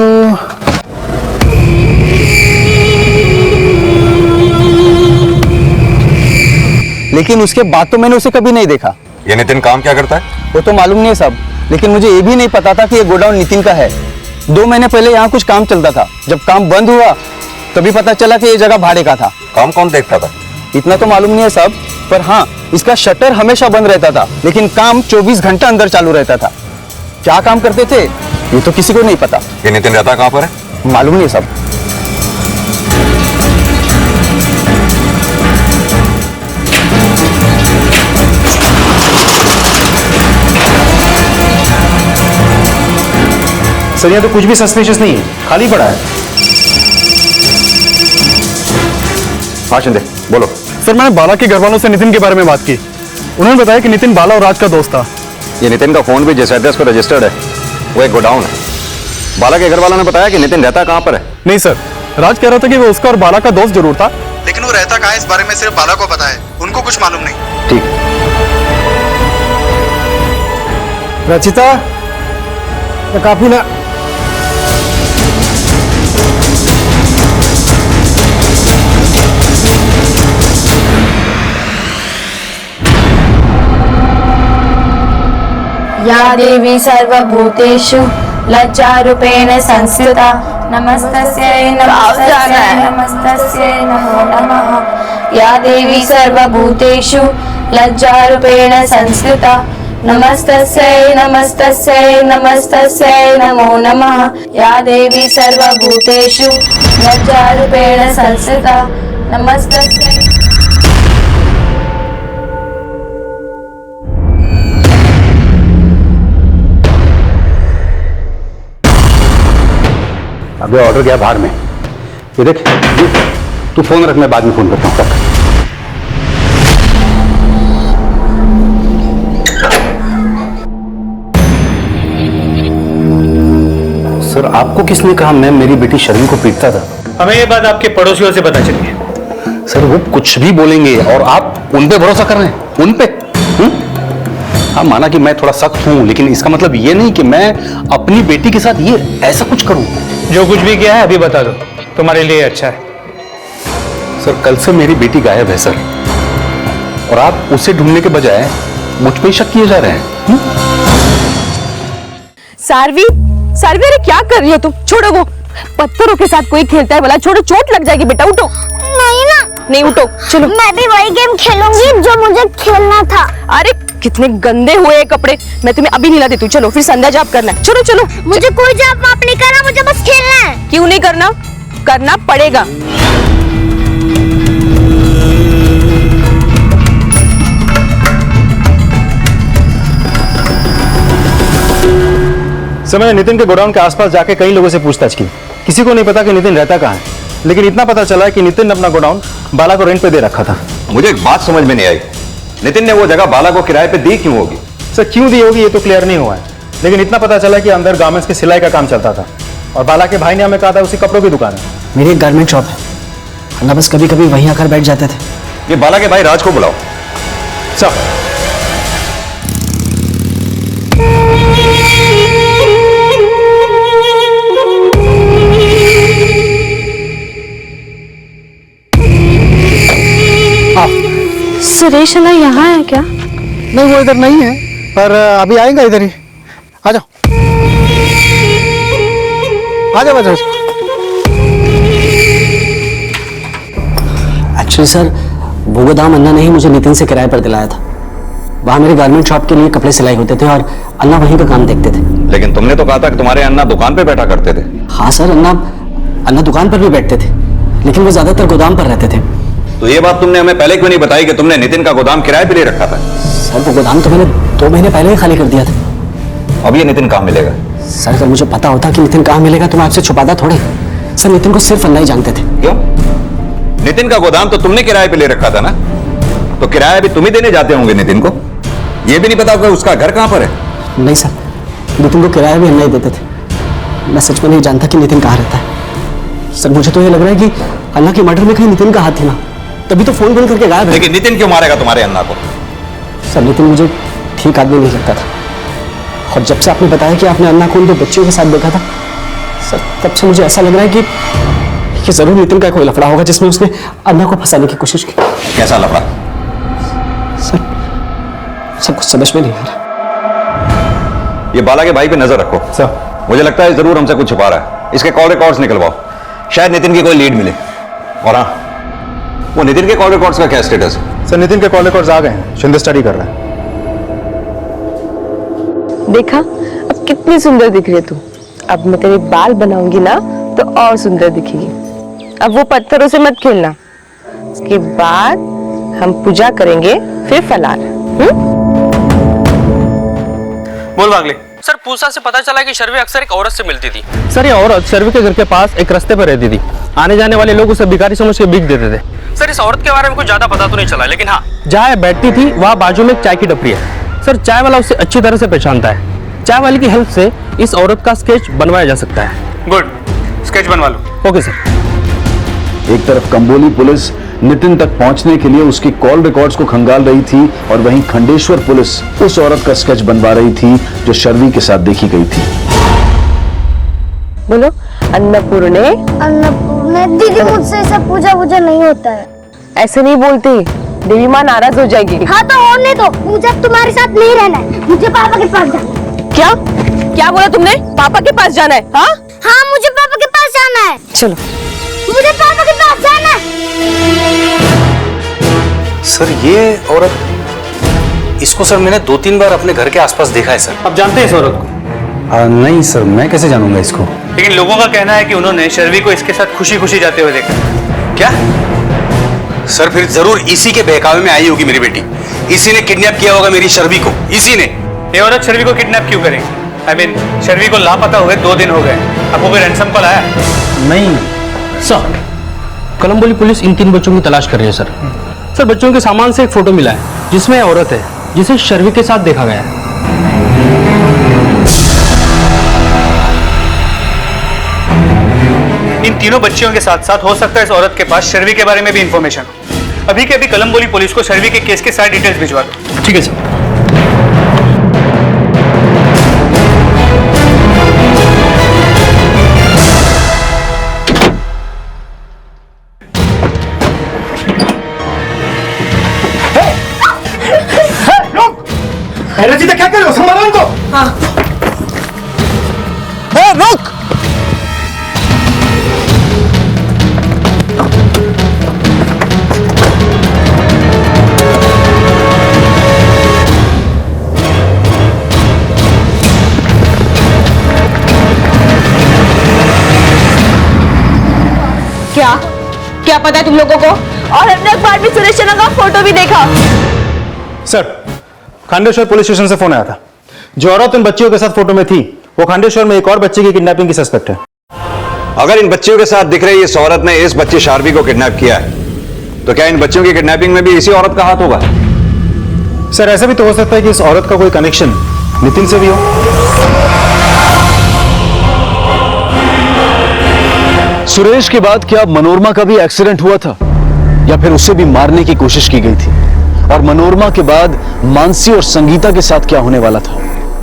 लेकिन उसके बाद तो मैंने उसे कभी नहीं देखा। ये नितिन काम क्या करता है? वो तो मालूम नहीं है साहब, लेकिन मुझे ये भी नहीं पता था कि ये गोडाउन नितिन का है। 2 महीने पहले यहाँ कुछ काम चलता था, जब काम बंद हुआ तभी पता चला कि ये जगह भाड़े का था। काम कौन देखता था? इतना तो मालूम नहीं है साहब, पर हाँ, इसका शटर हमेशा बंद रहता था, लेकिन काम 24 घंटा अंदर चालू रहता था। क्या काम करते थे ये तो किसी को नहीं पता। ये नितिन रहता कहाँ पर है? मालूम नहीं साहब। सर यहाँ तो कुछ भी सस्पिशियस नहीं है, खाली पड़ा है। हाँ शिंदे बोलो। सर मैंने बाला के घर वालों से नितिन के बारे में बात की, उन्होंने बताया कि नितिन बाला और राज का दोस्त था। ये नितिन का फोन भी जिस एड्रेस पर रजिस्टर्ड है वो एक गोडाउन है। बाला के घर वालों ने बताया कि नितिन रहता कहाँ पर है? नहीं सर, राज कह रहा था कि वो उसका और बाला का दोस्त जरूर था, लेकिन वो रहता कहाँ है इस बारे में सिर्फ बाला को पता है, उनको कुछ मालूम नहीं। ठीक। रचिता, काफी ना। या देवी सर्वभूतेषु लज्जारूपेण संस्थिता नमस्तस्यै नमस्तस्यै नमस्तस्यै नमो नमः। या देवी सर्वभूतेषु लज्जारूपेण संस्थिता नमस्तस्यै नमस्तस्यै नमस्तस्यै नमो नमः। या देवी सर्वभूतेषु लज्जारूपेण संस्थिता नमस्तस्यै। अबे ऑर्डर गया बाहर में। ये देख, तू फोन रख, मैं बाद में फोन करता हूँ। सर आपको किसने कहा मैं मेरी बेटी शर्मी को पीटता था? हमें ये बात आपके पड़ोसियों से पता चली है। सर वो कुछ भी बोलेंगे और आप उन पे भरोसा कर रहे हैं? उन पे? हाँ माना कि मैं थोड़ा सख्त हूं, लेकिन इसका मतलब ये नहीं कि मैं अपनी बेटी के साथ ये ऐसा कुछ करूं। जो कुछ भी किया है अभी बता दो, तुम्हारे लिए अच्छा है। सर कल से मेरी बेटी गायब है सर, और आप उसे ढूंढने के बजाय मुझ पे ही शक किए जा रहे हैं। सारवी, सारवी, अरे क्या कर रही हो तुम? छोड़ो, वो पत्थरों के साथ कोई खेलता है भला? छोड़ो, चोट लग जाएगी बेटा। उठो। नहीं ना, नहीं उठो, चलो। मैं भी वही गेम खेलूंगी जो मुझे खेलना था। अरे कितने गंदे हुए कपड़े, मैं तुम्हें अभी नहीं ला देती हूँ। चलो फिर संध्या जाप करना है। चलो चलो। मुझे कोई जाप वाप नहीं करना, मुझे बस खेलना है। क्यों नहीं करना? करना पड़ेगा। सर मैंने नितिन के गोडाउन के आसपास जाके कई लोगों से पूछताछ की, किसी को नहीं पता कि नितिन रहता कहाँ है, लेकिन इतना पता चला कि नितिन ने अपना गोडाउन बाला को रेंट पे दे रखा था। मुझे एक बात समझ में नहीं आई, नितिन ने वो जगह बाला को किराए पे दी क्यों होगी? सर क्यों दी होगी ये तो क्लियर नहीं हुआ है, लेकिन इतना पता चला कि अंदर गारमेंट्स की सिलाई का काम चलता था, और बाला के भाई ने हमें कहा था उसी कपड़ों की दुकान है। मेरी एक गारमेंट शॉप है, अन्ना बस कभी कभी वहीं आकर बैठ जाते थे। ये बाला के भाई राज को बुलाओ। सर, सुरेश अन्ना यहाँ है क्या? नहीं वो इधर नहीं है, पर अभी आएगा इधर ही। आ जाओ आ जाओ आ जाओ। एक्चुअली सर, वो गोदाम अन्ना ने ही मुझे नितिन से किराए पर दिलाया था। वहाँ मेरे गारमेंट शॉप के लिए कपड़े सिलाई होते थे और अन्ना वहीं का काम देखते थे। लेकिन तुमने तो कहा था कि तुम्हारे अन्ना दुकान पे बैठा करते थे। हाँ सर, अन्ना दुकान पर भी बैठते थे, लेकिन वो ज्यादातर गोदाम पर रहते थे। तो ये बात तुमने हमें पहले क्यों नहीं बताई कि तुमने नितिन का गोदाम किराए पे ले रखा था? सर, वो गोदाम तो मैंने 2 महीने पहले ही खाली कर दिया था। अब ये नितिन कहाँ मिलेगा? सर, अगर मुझे पता होता कि नितिन कहाँ मिलेगा तो मैं आपसे छुपाता थोड़े। सर, नितिन को सिर्फ अन्ना ही जानते थे। क्यों? नितिन का गोदाम तो तुमने किराए पे ले रखा था ना, तो किराया भी तुम ही देने जाते होंगे नितिन को। ये भी नहीं पता होगा उसका घर कहाँ पर है? नहीं सर, नितिन को किराया भी अन्ना ही देते थे। मैं सच में नहीं जानता कि नितिन कहाँ रहता है। सर, मुझे तो ये लग रहा है कि अन्ना के मर्डर में कहीं नितिन का हाथ थी ना, तभी तो फोन करके गायब है। लेकिन नितिन क्यों मारेगा तुम्हारे अन्ना को? सर, नितिन मुझे ठीक आदमी नहीं लगता था, और जब से आपने बताया कि आपने अन्ना को उन 2 बच्चियों के साथ देखा था, सर, तब से मुझे ऐसा लग रहा है कि जरूर नितिन का कोई लफड़ा होगा जिसमें उसने अन्ना को फंसाने की कोशिश की। कैसा लफड़ा? सर, सब कुछ समझ में नहीं आ रहा। ये बाला के भाई पे नजर रखो। सर, मुझे लगता है जरूर हमसे कुछ छुपा रहा है। इसके कॉल रिकॉर्ड्स निकलवाओ, शायद नितिन की कोई लीड मिले। और हाँ, वो नितिन के कॉल रिकॉर्ड्स का क्या स्टेटस है? सर नितिन के कॉल रिकॉर्ड्स आ गए हैं, शिंदे स्टडी कर रहा है। देखा, अब कितनी सुंदर दिख रही है तू। अब मैं तेरे बाल बनाऊंगी ना तो और सुंदर दिखेगी। अब वो पत्थरों से मत खेलना। उसके बाद हम पूजा करेंगे, फिर फलार। बोल बागले। सर, पूछताछ से पता चला कि शर्वी अक्सर एक औरत से मिलती थी। सर, ये औरत शर्वी के घर के पास एक रास्ते पर रहती थी। आने जाने वाले लोग उसे भिखारी समझ के भीख देते थे। सर, इस औरत के बारे में कुछ ज्यादा पता तो नहीं चला, लेकिन हाँ, जहाँ बैठती थी वहाँ बाजू में एक चाय की टपरी है। सर, चाय वाला उसे अच्छी तरह से पहचानता है। चाय वाले की हेल्प से इस औरत का स्केच बनवाया जा सकता है। गुड, स्केच बनवा लो। Okay sir. एक तरफ कंबोली पुलिस नितिन तक पहुंचने के लिए उसकी कॉल रिकॉर्ड्स को खंगाल रही थी, और वहीं खंडेश्वर पुलिस उस औरत का स्केच बनवा रही थी जो शर्वी के साथ देखी गई थी। बोलो, अन्नपूर्णे। अन्नपूर्णे दीदी, मुझसे ऐसा पूजा वूजा नहीं होता है। ऐसे नहीं बोलती, देवी माँ नाराज हो जाएगी। हाँ तो होने दो, मुझे तुम्हारे साथ नहीं रहना है, मुझे पापा के पास जाना है। क्या क्या बोला तुमने? पापा के पास जाना है? हाँ हाँ, मुझे पापा के पास जाना है। चलो, मुझे पापा के पास जाना है। सर, ये औरत, इसको सर मैंने 2-3 बार अपने घर के आसपास देखा है सर। आप जानते हैं इस औरत को? नहीं सर, मैं कैसे जानूंगा इसको? लेकिन लोगों का कहना है कि उन्होंने शर्वी को इसके साथ खुशी खुशी जाते हुए देखा। क्या? सर, फिर जरूर इसी के बहकावे में आई होगी मेरी बेटी। इसी ने किडनैप किया होगा मेरी शर्वी को, इसी ने। ये औरत शर्वी को किडनैप क्यों करेगी? I mean, शर्वी को लापता हुए 2 दिन हो गए। आपको कोई रैंसम कॉल आया? नहीं सर, कोलंबोली पुलिस इन 3 बच्चों की तलाश कर रही है सर। सर, बच्चों के सामान से एक फोटो मिला है जिसमें औरत है जिसे शर्वी के साथ देखा गया है। इन तीनों बच्चियों के साथ साथ हो सकता है इस औरत के पास शर्वी के बारे में भी इंफॉर्मेशन हो। अभी के अभी कोलंबोली पुलिस को शर्वी के केस के सारी डिटेल्स भिजवा दो। ठीक है सर। रचिता, क्या कर रहे हो? संभालो उनको। हाँ। रुक। क्या पता है तुम लोगों को? और हमने अखबार में सुरेश रैना का फोटो भी देखा। सर, खंडेश्वर पुलिस स्टेशन से फोन आया था। जो औरत उन बच्चियों के साथ फोटो में थी, वो खंडेश्वर में एक और बच्चे की किडनैपिंग की सस्पेक्ट है। अगर इन बच्चियों के साथ दिख रही इस औरत ने इस बच्ची शार्वी को किडनैप किया है, तो क्या इन बच्चों की किडनैपिंग में भी इसी औरत का हाथ होगा? सर, ऐसा भी तो हो सकता है कि इस औरत का कोई कनेक्शन नितिन से भी हो। सुरेश के बाद क्या मनोरमा का भी एक्सीडेंट हुआ था या फिर उसे भी मारने की कोशिश की गई थी? और मनोरमा के बाद मानसी और संगीता के साथ क्या होने वाला था?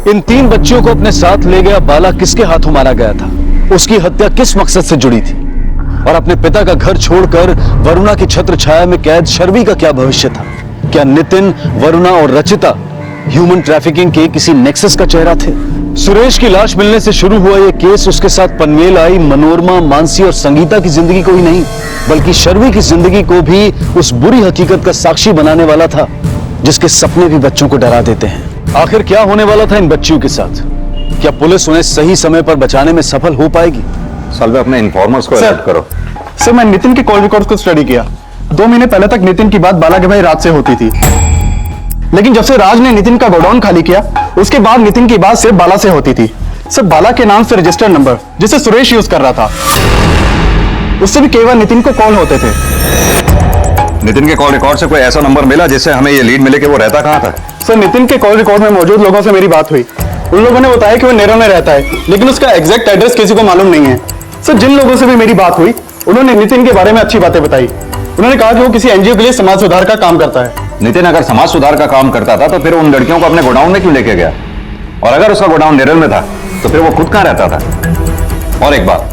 इन 3 बच्चियों को अपने साथ ले गया बाला किसके हाथों मारा गया था? उसकी हत्या किस मकसद से जुड़ी थी? और अपने पिता का घर छोड़कर वरुणा की छत्र छाया में कैद शर्वी का क्या भविष्य था? क्या नितिन, वरुणा और रचिता ह्यूमन ट्रैफिकिंग के किसी नेक्सस का चेहरा थे? सुरेश की लाश मिलने से शुरू हुआ यह केस उसके साथ पनवेल आई मनोरमा, मानसी और संगीता की जिंदगी को ही नहीं बल्कि शर्वी की जिंदगी को भी उस बुरी हकीकत का साक्षी बनाने वाला था जिसके सपने भी बच्चों को डरा देते हैं। आखिर क्या होने वाला था इन बच्चियों के साथ? क्या पुलिस उन्हें सही समय पर बचाने में सफल हो पाएगी? सालवे अपने इन्फॉर्मर्स को अलर्ट करो। सर मैं नितिन के कॉल रिकॉर्ड्स को स्टडी किया। 2 महीने पहले तक नितिन की बात बाला के भाई राज से होती थी, लेकिन जब से राज ने नितिन का गोडाउन खाली किया उसके बाद नितिन की बात सिर्फ बाला से होती थी। सर बाला के नाम से रजिस्टर्ड नंबर जिसे सुरेश यूज कर रहा था उससे भी कई बार नितिन को कॉल होते थे। नितिन के कॉल रिकॉर्ड से कोई ऐसा नंबर मिला जिससे हमें ये लीड मिले कि वो रहता कहाँ था? सर नितिन के कॉल रिकॉर्ड में मौजूद लोगों से मेरी बात हुई। उन लोगों ने बताया कि वो नेरो में रहता है, लेकिन उसका एग्जैक्ट एड्रेस किसी को मालूम नहीं है। सर जिन लोगों से भी मेरी बात हुई उन्होंने नितिन के बारे में अच्छी बातें बताई। उन्होंने कहा कि वो किसी एनजीओ के लिए समाज सुधार का काम करता है। नितिन अगर समाज सुधार का काम करता था तो फिर उन लड़कियों को अपने गोडाउन में क्यों लेके गया? और अगर उसका गोडाउन नेरल में था तो फिर वो खुद कहाँ रहता था? और एक बात,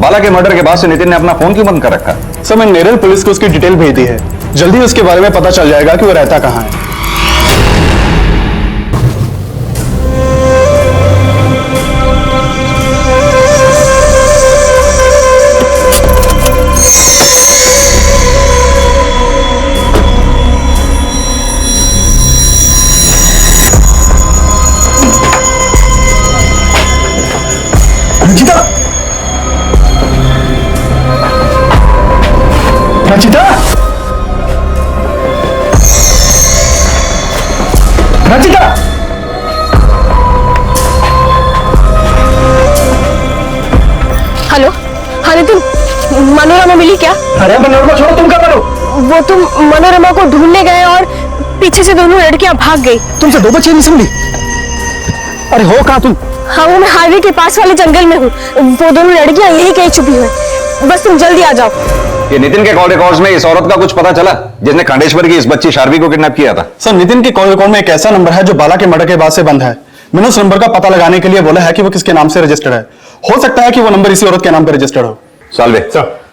बाला के मर्डर के बाद से नितिन ने अपना फोन क्यों बंद कर रखा? सर मैं नेरल पुलिस को उसकी डिटेल भेज दी है, जल्दी उसके बारे में पता चल जाएगा कि वो रहता कहाँ है। रचिता, रचिता, हेलो, हाँ नितिन, मनोरमा मिली क्या? अरे मनोरमा छोड़ो, तुम क्या करो? वो तुम मनोरमा को ढूंढने गए और पीछे से दोनों लड़कियां भाग गई। तुमसे 2 बच्चे नहीं संभली? अरे हो कहाँ तुम? हाँ वो मैं हाईवे के पास वाले जंगल में हूँ। वो दोनों लड़कियां यही कहीं छुपी हुई हैं। बस तुम जल्दी आ जाओ। ये नितिन के कॉल रिकॉर्ड्स में इस औरत का कुछ पता चला जिसने खंडेश्वर की इस बच्ची शार्वी को किडनैप किया था? सर नितिन के कॉल रिकॉर्ड में एक ऐसा नंबर है जो बाला के मर्डर के बाद से बंद है। मैंने उस नंबर का पता लगाने के लिए बोला है कि वो किसके नाम से रजिस्टर्ड है। हो सकता है कि वो नंबर इसी औरत के नाम पर रजिस्टर्ड हो। सालवे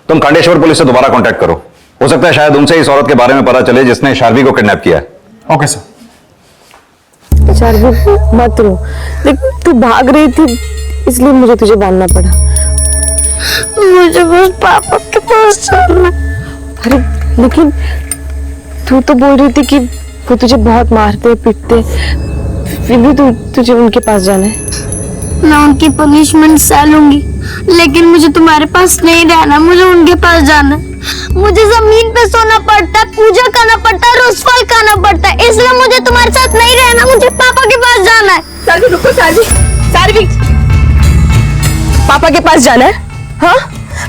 तुम खंडेश्वर पुलिस से दोबारा कांटेक्ट करो। हो सकता है शायद उनसे इस औरत के बारे में पता चले जिसने शार्वी को किडनैप किया है। Okay sir. शार्वी मत रो, देख तू भाग रही थी इसलिए मुझे तुझे बांधना पड़ा। मुझे बस पापा के पास जाना। अरे लेकिन तू तो बोल रही थी कि वो तुझे बहुत मारते पीटते, फिर भी तुझे उनके पास जाना है। मैं उनकी पनिशमेंट सह लूंगी, लेकिन मुझे तुम्हारे पास नहीं रहना, मुझे उनके पास जाना है। मुझे जमीन पे सोना पड़ता है, पूजा करना पड़ता है, रोज फल खाना पड़ता है, इसलिए मुझे तुम्हारे साथ नहीं रहना, मुझे पापा के पास जाना है। सारवी रुको, सारवी पापा के पास जाना है? हाँ,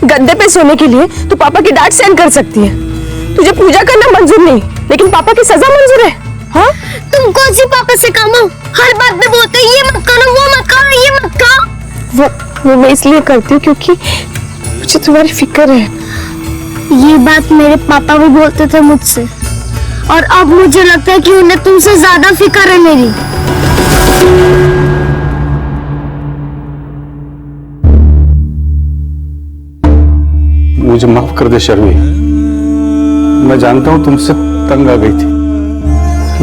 गद्दे पे सोने के लिए तू पापा की डांट सहन कर सकती है। तुझे पूजा करना मंजूर नहीं, लेकिन पापा की सजा मंजूर है। हाँ, तुम कौन सी पापा से कमाओ? हर बात में बोलते ये मत करो, वो मत करो, ये मत करो। वो मैं इसलिए करती हूँ क्योंकि मुझे तुम्हारी फिक्र है। ये बात मेरे पापा भी बोलते थे मुझसे, और अब मुझे लगता है कि उन्हें तुमसे ज्यादा फिक्र है मेरी। मुझे माफ कर दे शर्मी, मैं जानता हूं तुमसे तंग आ गई थी,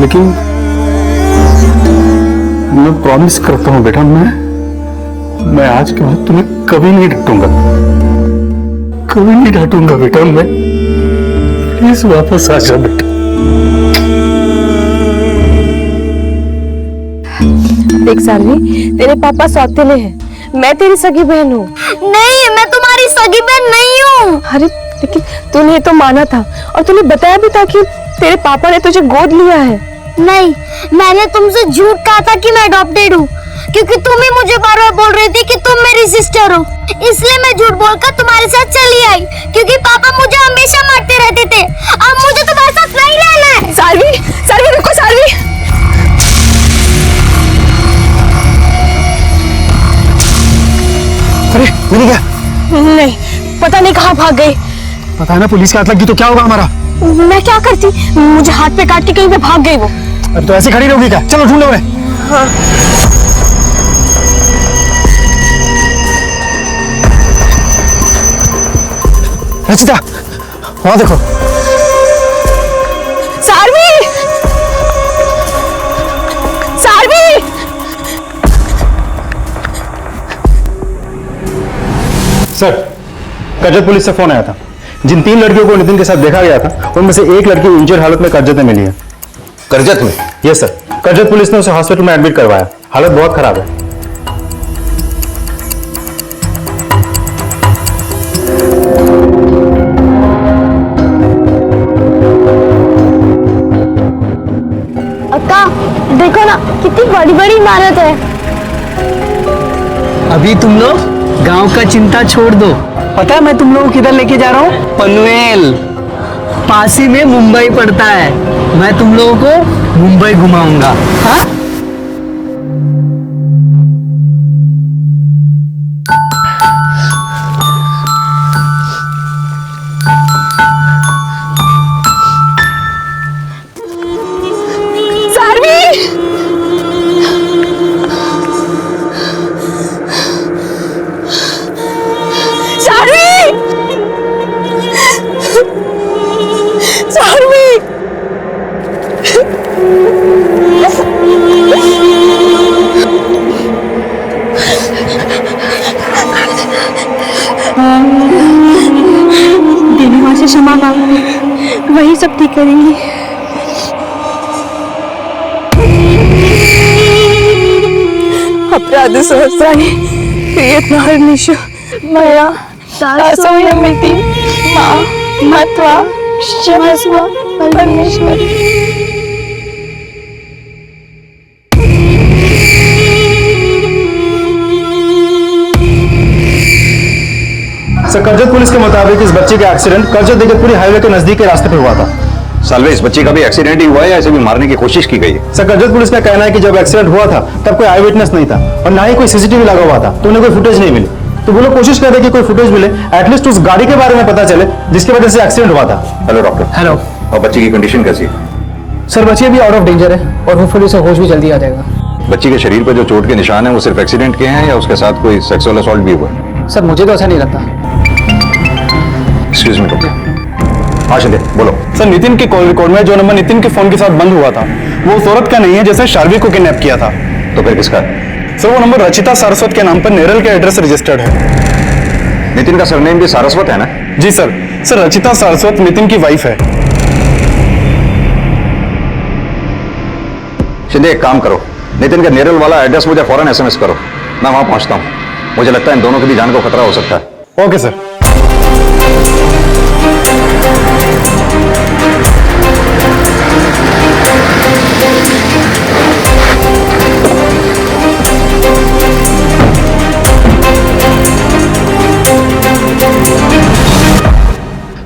लेकिन मैं प्रॉमिस करता हूं बेटा, मैं आज के बाद तुम्हें कभी नहीं डांटूंगा, कभी नहीं डांटूंगा बेटा। मैं प्लीज वापस आ जा बेटा। देख सारवी, तेरे पापा सौतेले हैं, मैं तेरी सगी बहन हूँ। नहीं, मैं तुम्हारी सगी बहन नहीं हूँ। अरे लेकिन तूने तो माना था और तूने बताया भी था कि तेरे पापा ने तुझे गोद लिया है। नहीं, मैंने तुमसे झूठ कहा था कि मैं अडॉप्टेड हूँ, क्योंकि तुम ही मुझे बार बार बोल रही थी कि तुम मेरी सिस्टर हो, इसलिए मैं झूठ बोलकर तुम्हारे साथ चली आई, क्योंकि पापा मुझे हमेशा मारते रहते थे। अब मुझे तुम्हारे साथ नहीं रहना है। सारवी रुको, सारवी। अरे मिल गया? नहीं, पता नहीं कहाँ भाग गई। पता है ना, पुलिस के हाथ लग गई तो क्या होगा हमारा? मैं क्या करती, मुझे हाथ पे काट के कहीं पे भाग गई वो। अब तो ऐसे खड़ी रहोगी क्या? चलो ढूंढो उन्हें। हाँ। रचिता, वहां देखो। सारवी, सारवी। सर, कर्जत पुलिस से फोन आया था। जिन 3 लड़कियों को नितिन के साथ देखा गया था, उनमें से एक लड़की इंजर्ड हालत में कर्जत में मिली है। कर्जत में? यस सर, कर्जत पुलिस ने उसे हॉस्पिटल में एडमिट करवाया। हालत बहुत खराब है। अक्का देखो ना, कितनी बड़ी बड़ी इमारत है। अभी तुम लोग गांव का चिंता छोड़ दो। पता है मैं तुम लोगों को किधर लेके जा रहा हूँ? पनवेल। पास ही में मुंबई पड़ता है। मैं तुम लोगों को मुंबई घुमाऊंगा। हाँ? देवी माँ से क्षमा मांगो, वही सब ठीक करेंगी। अपराध सहस्राणि प्रयत्नहर्निशु मया दासोऽयमिति मां मत्वा क्षमस्व परमेश्वरी। सर, कर्जत पुलिस के मुताबिक इस बच्चे का एक्सीडेंट कर्जत दिगतपुरी हाईवे के नजदीक के रास्ते पे हुआ था। सालवे, इस बच्चे का भी एक्सीडेंट ही हुआ है या इसे भी मारने की कोशिश की गई है? सर, कर्जत पुलिस का कहना है कि जब एक्सीडेंट हुआ था तब कोई आई विटनेस नहीं था और ना ही कोई सीसीटीवी लगा हुआ था, तो उन्हें कोई फुटेज नहीं मिली। तो वो लोग कोशिश कर रहे कि कोई फुटेज मिले, एटलीस्ट उस गाड़ी के बारे में पता चले जिसकी वजह से एक्सीडेंट हुआ था। Hello doctor. हेलो। और बच्ची की कंडीशन कैसी है? सर बच्ची अभी आउट ऑफ डेंजर है और होपफुली उसे होश भी जल्दी आ जाएगा। बच्ची के शरीर पर जो चोट के निशान है वो सिर्फ एक्सीडेंट के हैं या उसके साथ कोई सेक्सुअल असॉल्ट भी हुआ है? सर मुझे तो ऐसा नहीं लगता। Excuse me doctor. हाँ शिंदे, बोलो। सर, नितिन के कॉल रिकॉर्ड में जो नंबर नितिन के फोन के साथ बंद हुआ था वो उस औरत का नहीं है जिसने शार्वी को किडनैप किया था। तो फिर किसका? सर, वो नंबर रचिता सारस्वत के नाम पर नेरल के एड्रेस रजिस्टर्ड है। नितिन का सरनेम भी सारस्वत है ना? जी सर। सर, रचिता सारस्वत नितिन की वाइफ है। शिंदे, एक काम करो, नितिन का नेरल वाला एड्रेस मुझे फौरन एसएमएस करो, मैं वहां पहुंचता हूं। मुझे लगता है इन दोनों की भी जान को खतरा हो सकता है। Okay sir.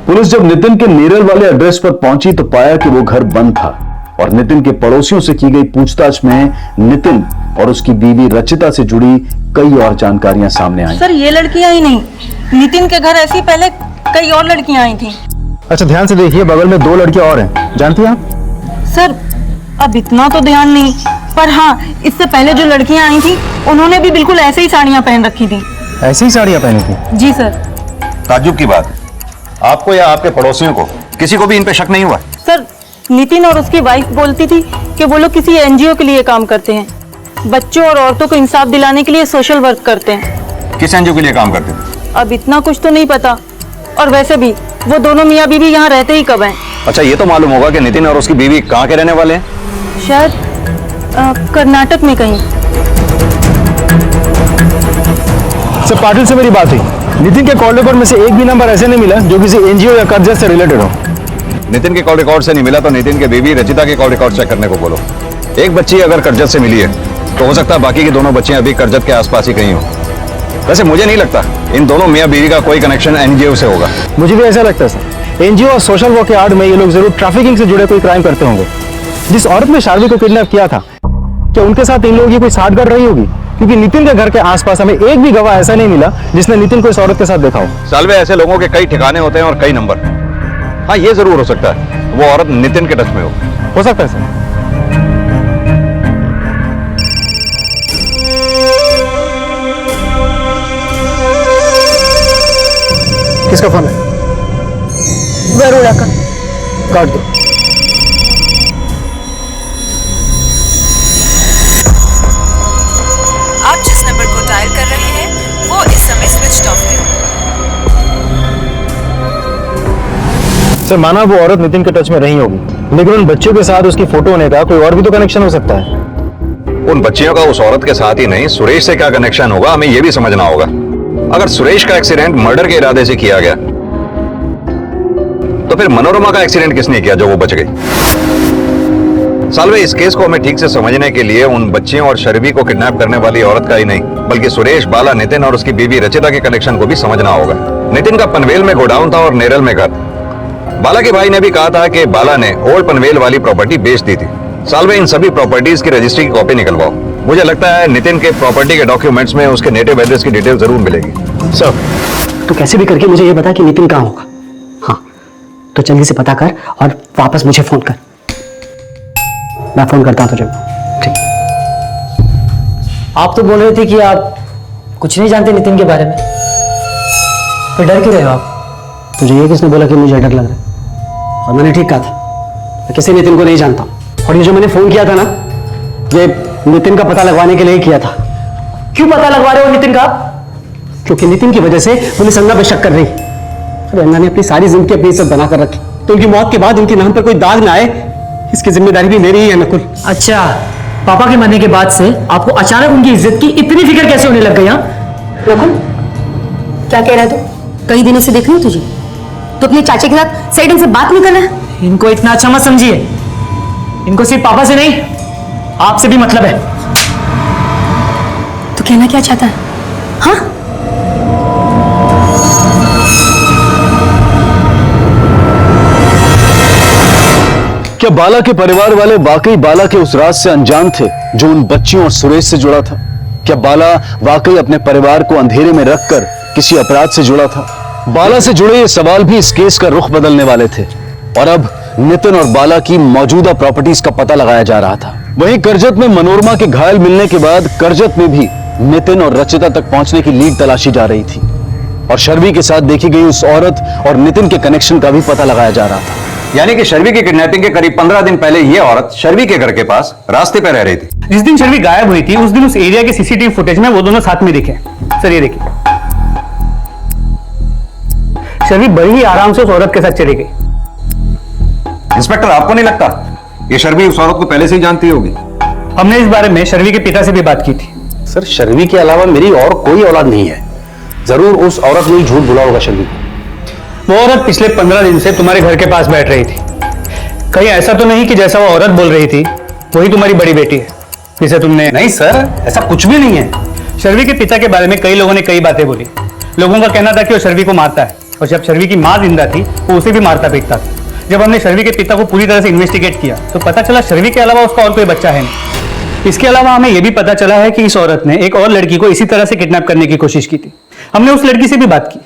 पुलिस जब नितिन के नेरल वाले एड्रेस पर पहुंची तो पाया कि वो घर बंद था और नितिन के पड़ोसियों से की गई पूछताछ में नितिन और उसकी बीवी रचिता से जुड़ी कई और जानकारियां सामने आई। सर, ये लड़कियां ही नहीं, नितिन के घर ऐसी पहले कई और लड़कियां आई थी। अच्छा, ध्यान से देखिए, बगल में 2 लड़कियां और हैं, जानती हैं आप? सर, अब इतना तो ध्यान नहीं, पर हाँ, इससे पहले जो लड़कियां आई थी उन्होंने भी बिल्कुल ऐसे ही साड़ियां पहन रखी थी। ऐसी ही साड़ियां पहनी थी? जी सर। ताज्जुब की बात है, आपको या आपके पड़ोसियों को किसी को भी इन पे शक नहीं हुआ? सर, नितिन और उसकी वाइफ बोलती थी कि वो लोग किसी एनजीओ के लिए काम करते हैं, बच्चों और औरतों को इंसाफ दिलाने के लिए सोशल वर्क करते हैं। किस एनजीओ के लिए काम करते थे? अब इतना कुछ तो नहीं पता, और वैसे भी वो दोनों मियाँ बीवी यहाँ रहते ही कब हैं? अच्छा, ये तो मालूम होगा कि नितिन और उसकी बीवी कहाँ के रहने वाले हैं? शायद कर्नाटक में कहीं। सर, पाटिल से मेरी बात हुई, नितिन के कॉल रिकॉर्ड में से एक भी नंबर ऐसे नहीं मिला जो किसी एनजीओ या कर्जत से रिलेटेड हो। नितिन के कॉल रिकॉर्ड से नहीं मिला तो नितिन के बीवी रचिता के कॉल रिकॉर्ड चेक करने को बोलो। एक बच्ची अगर कर्जत से मिली है तो हो सकता है बाकी की दोनों बच्चियां अभी कर्जत के आसपास ही कहीं हो। वैसे मुझे नहीं लगता इन दोनों मियाँ बीवी का कोई कनेक्शन एनजीओ से होगा। मुझे भी ऐसा लगता है सर, एनजीओ और सोशल वर्क के आड़ में ये लोग जरूर ट्रैफिकिंग से जुड़े कोई क्राइम करते होंगे। जिस औरत ने शार्वी को किडनैप किया था, क्या उनके साथ इन लोगों की कोई साठगांठ रही होगी? क्योंकि नितिन के घर के आसपास हमें एक भी गवाह ऐसा नहीं मिला जिसने नितिन को इस औरत के साथ देखा हो। सालवे, ऐसे लोगों के कई ठिकाने होते हैं और कई नंबर। हाँ, ये जरूर हो सकता है वो औरत नितिन के टच में हो सकता है सर। किसका फोन है? गरुड़ा का। काट दो। आप जिस नंबर को डायल कर रहे हैं वो इस समय स्विच ऑफ है। सर, माना वो औरत नितिन के टच में रही होगी, लेकिन उन बच्चों के साथ उसकी फोटो होने का कोई और भी तो कनेक्शन हो सकता है। उन बच्चियों का उस औरत के साथ ही नहीं, सुरेश से क्या कनेक्शन होगा, हमें यह भी समझना होगा। अगर सुरेश का एक्सीडेंट मर्डर के इरादे से किया गया तो फिर मनोरमा का एक्सीडेंट किसने किया जो वो बच गई? सालवे, इस केस को हमें ठीक से समझने के लिए उन बच्चियों और शर्वी को किडनैप करने वाली औरत का ही नहीं, बल्कि सुरेश, बाला, नितिन और उसकी बीवी रचिता के कनेक्शन को भी समझना होगा। नितिन का पनवेल में गोडाउन था और नेरल में घर। बाला के भाई ने भी कहा था कि बाला ने ओल्ड पनवेल वाली प्रॉपर्टी बेच दी थी। सालवे, इन सभी प्रॉपर्टीज की रजिस्ट्री की कॉपी निकलवाओ। मुझे लगता है नितिन के प्रॉपर्टी के डॉक्यूमेंट्स में उसके नेटिव एड्रेस की डिटेल जरूर मिलेगी। सर, तो कैसे भी करके मुझे ये बता कि नितिन कहाँ होगा। हाँ, तो जल्दी से पता कर और वापस मुझे फोन कर। मैं फोन करता हूँ तुझे। ठीक। आप तो बोल रहे थे कि आप कुछ नहीं जानते नितिन के बारे में, तो डर क्यों रहे हो आप? तुझे ये किसने बोला कि मुझे डर लग रहा है? और मैंने ठीक कहा था, मैं किसी नितिन को नहीं जानता। और ये जो मैंने फोन किया था ना, ये नितिन का पता लगवाने के लिए ही किया था। क्यों पता लगवा रहे हो नितिन का? क्योंकि नितिन की वजह से पुलिस अन्ना पे शक कर रही। अरे अन्ना ने अपनी सारी जिंदगी अपनी इज्जत बना कर रखी, तो उनकी मौत के बाद उनके नाम पर कोई दाग ना आए, इसकी जिम्मेदारी भी मेरी ही है नकुल। अच्छा, पापा के मरने के बाद से आपको अचानक उनकी इज्जत की इतनी फिक्र कैसे होने लग गई? नकुल, क्या कह रहा है तू? कई दिनों से देख रही हूँ तुझे, तो अपने चाचे के साथ सही ढंग से बात नहीं कर रहा है। इनको इतना अच्छा मत समझिए, इनको सिर्फ पापा से नहीं आपसे भी मतलब है। तो कहना क्या चाहता है? हाँ, क्या बाला के परिवार वाले वाकई बाला के उस राज से अनजान थे जो उन बच्चियों और सुरेश से जुड़ा था? क्या बाला वाकई अपने परिवार को अंधेरे में रखकर किसी अपराध से जुड़ा था? बाला से जुड़े ये सवाल भी इस केस का रुख बदलने वाले थे और अब नितिन और बाला की मौजूदा प्रॉपर्टीज का पता लगाया जा रहा था। वहीं करजत में मनोरमा के घायल मिलने के बाद करजत में भी नितिन और रचिता तक पहुंचने की लीड तलाशी जा रही थी और शर्वी के साथ देखी गई उस औरत और नितिन के कनेक्शन का भी पता लगाया जा रहा था। यानी कि शर्वी की किडनैपिंग के करीब 15 दिन पहले ये औरत शर्वी के घर के पास रास्ते पर रह रही थी। जिस दिन शर्वी गायब हुई थी उस दिन उस एरिया के सीसीटीवी फुटेज में वो दोनों साथ में दिखे। सर ये देखिए, शर्वी बड़ी ही आराम से उस औरत के साथ चली गई। इंस्पेक्टर, आपको नहीं लगता ये शर्वी उस औरत को पहले से ही जानती होगी? हमने इस बारे में शर्वी के पिता से भी बात की थी। सर, शर्वी के अलावा मेरी और कोई औलाद नहीं है। जरूर उस औरत ने झूठ बोला होगा शर्वी। वो औरत पिछले 15 दिन से तुम्हारे घर के पास बैठ रही थी। कहीं ऐसा तो नहीं कि जैसा वो औरत बोल रही थी वही तुम्हारी बड़ी बेटी है जिसे तुमने? नहीं सर, ऐसा कुछ भी नहीं है। शर्वी के पिता के बारे में कई लोगों ने कई बातें बोली। लोगों का कहना था कि वो शर्वी को मारता है और जब शर्वी की मां जिंदा थी वो उसे भी मारता पीटता था। जब हमने शर्वी के पिता को पूरी तरह से इन्वेस्टिगेट किया तो पता चला शर्वी के अलावा उसका और कोई बच्चा है नहीं। इसके अलावा हमें यह भी पता चला है कि इस औरत ने एक और लड़की को इसी तरह से किडनैप करने की कोशिश की थी। हमने उस लड़की से भी बात की।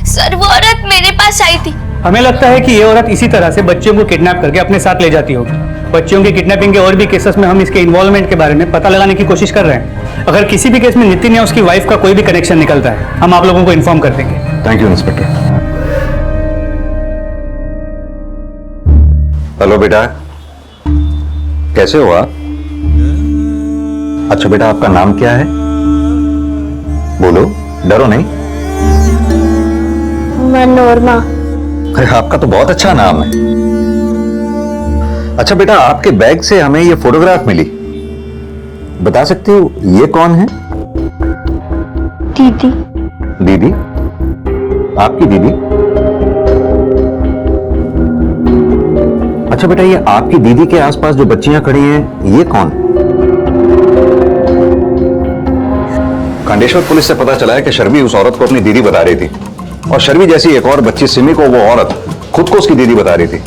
सर, वो औरत मेरे पास आई थी। हमें लगता है कि ये औरत इसी तरह से बच्चियों को किडनैप करके अपने साथ ले जाती होगी। बच्चियों की किडनैपिंग के और भी केसेस में हम इसके इन्वॉल्वमेंट के बारे में पता लगाने की कोशिश कर रहे हैं। अगर किसी भी केस में नितिन या उसकी वाइफ का कोई भी कनेक्शन निकलता है हम आप लोगों को इन्फॉर्म कर देंगे। Thank you inspector. हेलो बेटा, कैसे हो आप? अच्छा बेटा, आपका नाम क्या है? बोलो, डरो नहीं। मनोरमा। अरे आपका तो बहुत अच्छा नाम है। अच्छा बेटा, आपके बैग से हमें ये फोटोग्राफ मिली, बता सकती हो ये कौन है? दीदी। दीदी? आपकी दीदी? अच्छा बेटा, ये आपकी दीदी के आसपास जो बच्चियां खड़ी हैं ये कौन? खंडेश्वर पुलिस से पता चला है कि शर्वी उस औरत को अपनी दीदी बता रही थी और शर्वी जैसी एक और बच्ची सिमी को वो औरत खुद को उसकी दीदी बता रही थी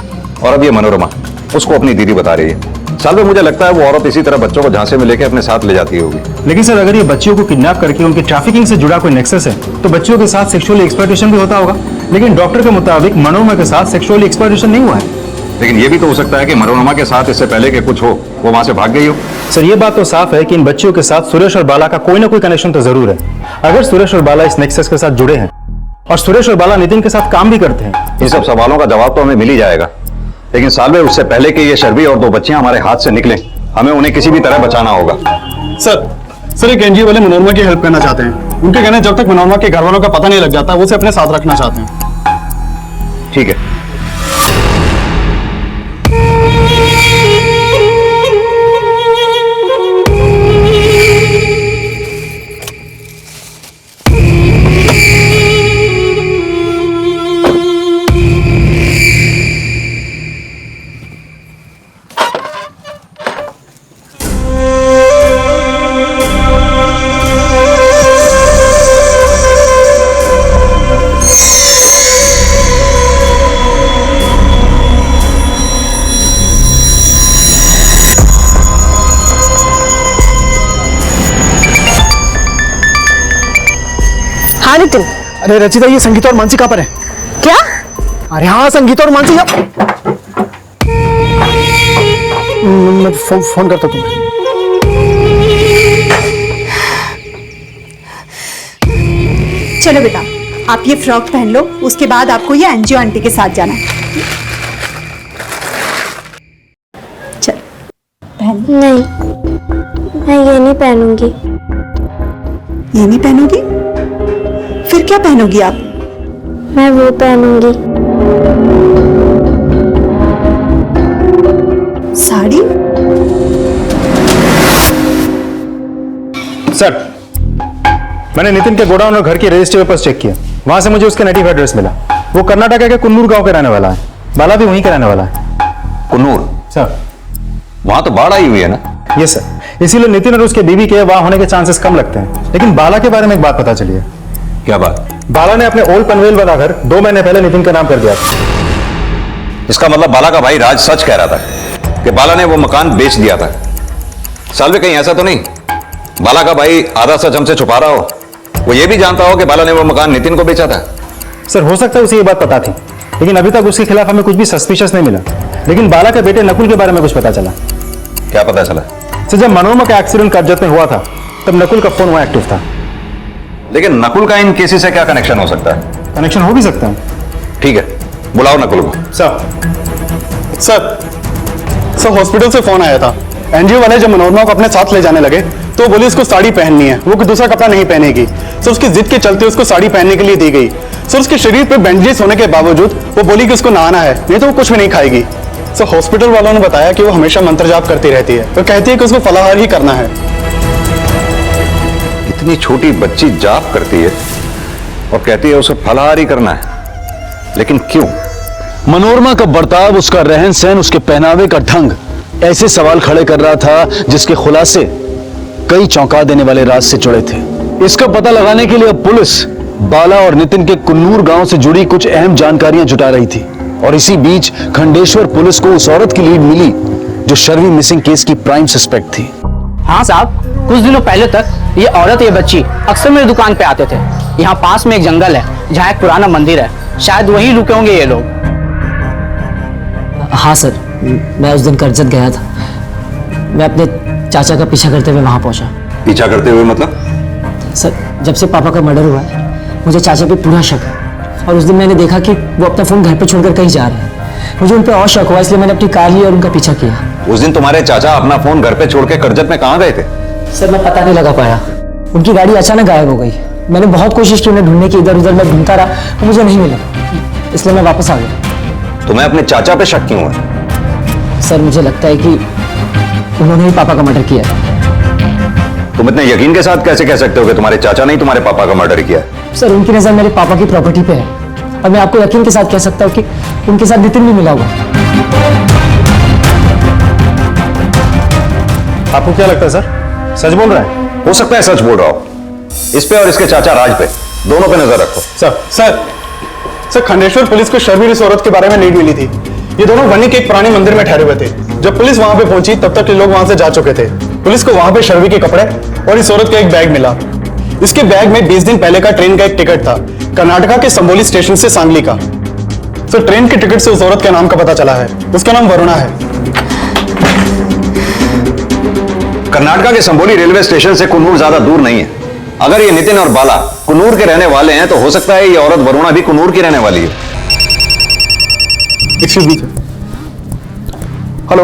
और अब ये मनोरमा उसको अपनी दीदी बता रही है। सालवे, मुझे लगता है वो औरत इसी तरह बच्चों को झांसे में लेके अपने साथ ले जाती होगी। लेकिन सर, अगर ये बच्चियों को किडनैप करके उनकी ट्रैफिकिंग से जुड़ा कोई नेक्सस है तो बच्चियों के साथ सेक्सुअल एक्सप्लॉयटेशन भी होता होगा। लेकिन डॉक्टर के मुताबिक मनोरमा के साथ सेक्सुअल एक्सप्लॉयटेशन नहीं हुआ है। लेकिन ये भी तो हो सकता है कि मनोरमा के साथ इससे पहले कि कुछ हो वो वहां से भाग गई हो। सर, ये बात तो साफ है कि इन बच्चियों के साथ सुरेश और बाला का कोई ना कोई कनेक्शन तो जरूर है। अगर सुरेश और बाला इस नेक्सस के साथ जुड़े हैं और सुरेश और बाला नितिन के साथ काम भी करते हैं, इन सब सवालों का जवाब तो हमें मिल ही जाएगा। लेकिन सालवे, उससे पहले कि ये शर्वी और 2 बच्चियां हमारे हाथ से निकलें, हमें उन्हें किसी भी तरह बचाना होगा। सर एक एनजीओ वाले मनोरमा की हेल्प करना चाहते हैं। उनके कहना है जब तक मनोरमा के घर वालों का पता नहीं लग जाता वो उसे अपने साथ रखना चाहते हैं। ठीक है। हाँ नितिन। अरे रचिता, ये संगीता और मानसी कहाँ पर है? क्या? अरे हाँ, संगीता और मानसी मैं फोन करता तुम्हें। चलो बेटा, आप ये फ्रॉक पहन लो, उसके बाद आपको ये एनजीओ आंटी के साथ जाना है। चल पहन। नहीं, मैं ये नहीं पहनूंगी। ये नहीं पहनोगी? फिर क्या पहनोगी आप? मैं वो पहनूंगी। साड़ी? सर, मैंने नितिन के गोडाउन और घर के रजिस्टर पेपर्स चेक किए। वहां से मुझे उसका नेटिव एड्रेस मिला। वो कर्नाटक के कुन्नूर गांव के रहने वाला है। बाला भी वहीं के रहने वाला है। कुन्नूर? सर, वहां तो बाढ़ आई हुई है ना? यस सर, इसीलिए नितिन और उसके बीवी के वहां होने के चांसेस कम लगते हैं। लेकिन बाला के बारे में एक बात पता चली है। क्या बात? बाला ने अपने ओल्ड पनवेल वाला घर 2 महीने पहले नितिन का नाम कर दिया था। इसका मतलब बाला का भाई राज सच कह रहा था कि बाला ने वो मकान बेच दिया था। सालवे, कहीं ऐसा तो नहीं बाला का भाई आधा सच हमसे छुपा रहा हो? वो ये भी जानता हो कि बाला ने वो मकान नितिन को बेचा था? सर, हो सकता है उसे ये बात पता थी, लेकिन अभी तक उसके खिलाफ हमें कुछ भी सस्पिशियस नहीं मिला। लेकिन बाला के बेटे नकुल के बारे में कुछ पता चला। क्या पता चला? सर, जब मनोरमा का एक्सीडेंट कर्जत में हुआ था तब नकुल का फोन वहां एक्टिव था। लेकिन नकुल का इन केसेस से क्या कनेक्शन हो सकता है? कनेक्शन हो भी सकता है। ठीक है, बुलाओ नकुल को। सर हॉस्पिटल से फोन आया था। एनजीओ वाले जब मनोरमा को अपने साथ ले जाने लगे तो बोली उसको साड़ी पहननी है, वो कोई दूसरा कपड़ा नहीं पहनेगी। सर, उसकी जिद के चलते उसको साड़ी पहनने के लिए दी गई। सर, उसके शरीर पे बैंडेज होने के बावजूद वो बोली कि उसको नहाना है, नहीं तो वो कुछ भी नहीं खाएगी। सर, हॉस्पिटल वालों ने बताया कि वो हमेशा मंत्र जाप करती रहती है। वो कहती है कि उसको फलाहार ही करना है। इतनी छोटी बच्ची जाप करती है और कहती है उसे फलाहार ही करना है, लेकिन क्यों? मनोरमा का बर्ताव, उसका रहन सहन, उसके पहनावे का ढंग ऐसे सवाल खड़े कर रहा था जिसके खुलासे कई चौंका देने वाले राज से जुड़े थे। इसका पता लगाने के लिए अब पुलिस बाला और नितिन के कुन्नूर गांव से जुड़ी कुछ अहम जानकारियां जुटा रही थी। और इसी बीच खंडेश्वर पुलिस को उस औरत की लीड मिली जो शर्वी मिसिंग केस की प्राइम सस्पेक्ट थी। हाँ साहब, कुछ दिनों पहले तक ये औरत ये बच्ची अक्सर मेरी दुकान पे आते थे। यहाँ पास में एक जंगल है जहाँ एक पुराना मंदिर है, शायद वहीं रुके होंगे ये लोग। हाँ सर, मैं उस दिन कर्जत गया था। मैं अपने चाचा का पीछा करते हुए वहां पहुंचा। पीछा करते हुए मतलब? सर, जब से पापा का मर्डर हुआ है मुझे चाचा पे पूरा शक है। और उस दिन मैंने देखा कि वो अपना फोन घर पे छोड़कर कहीं जा रहे हैं। मुझे उन पे और शक हुआ, इसलिए मैंने अपनी कार ली और उनका पीछा किया। उस दिन तुम्हारे चाचा अपना फोन घर पे छोड़ के कर्जत में कहाँ गए थे? सर, मैं पता नहीं लगा पाया। उनकी गाड़ी अचानक गायब हो गई। मैंने बहुत कोशिश की उन्हें ढूंढने की, इधर उधर मैं ढूंढता रहा, वो मुझे नहीं मिला, इसलिए मैं वापस आ गया। तुम्हें अपने चाचा पे शक क्यों है? सर, मुझे लगता है कि उन्होंने ही पापा का मर्डर किया है। तुम इतने यकीन के साथ कैसे कह सकते हो कि तुम्हारे चाचा ने ही तुम्हारे पापा का मर्डर किया है? सर, उनकी नजर मेरे पापा की प्रॉपर्टी पे है और मैं आपको यकीन के साथ कह सकता हूँ कि उनके साथ नितिन भी मिला हुआ। आपको क्या लगता है सर, सच बोल रहा है? हो सकता है सच बोल रहा हो। इस पे और इसके चाचा राज पे, दोनों पे नजर रखो। सर खंडेश्वर पुलिस को शर्मी इस औरत के बारे में लीड मिली थी। ये दोनों वनी के एक पुराने मंदिर में ठहरे हुए थे। जब पुलिस वहां पे पहुंची तब तक ये लोग वहां से जा चुके थे। पुलिस को वहां पे शर्वी के कपड़े और इस औरत का एक बैग मिला। इसके बैग में 20 दिन पहले का ट्रेन का एक टिकट था, कर्नाटका के संबोली स्टेशन से सांगली का। सर, ट्रेन के टिकट से उस औरत के नाम का पता चला है। उसका नाम वरुणा है। कर्नाटका के संबोली रेलवे स्टेशन से कुन्नूर ज्यादा दूर नहीं है। अगर ये नितिन और बाला कुन्नूर के रहने वाले हैं तो हो सकता है ये औरत वरुणा भी कुन्नूर की रहने वाली है। हेलो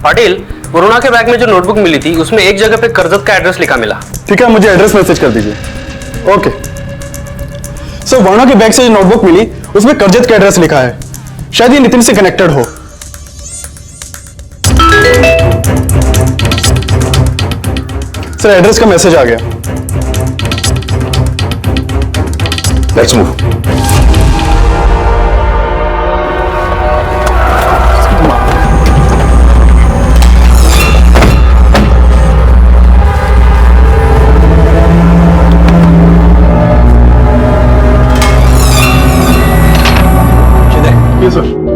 पाटिल, वरुणा के बैग में जो नोटबुक मिली थी उसमें एक जगह पे करजत का एड्रेस लिखा मिला। ठीक है, मुझे एड्रेस मैसेज कर दीजिए। ओके सर, वरुणा के बैग से जो नोटबुक मिली उसमें करजत का एड्रेस लिखा है। शायद ये नितिन से कनेक्टेड हो। सर, एड्रेस का मैसेज आ गया। Let's move.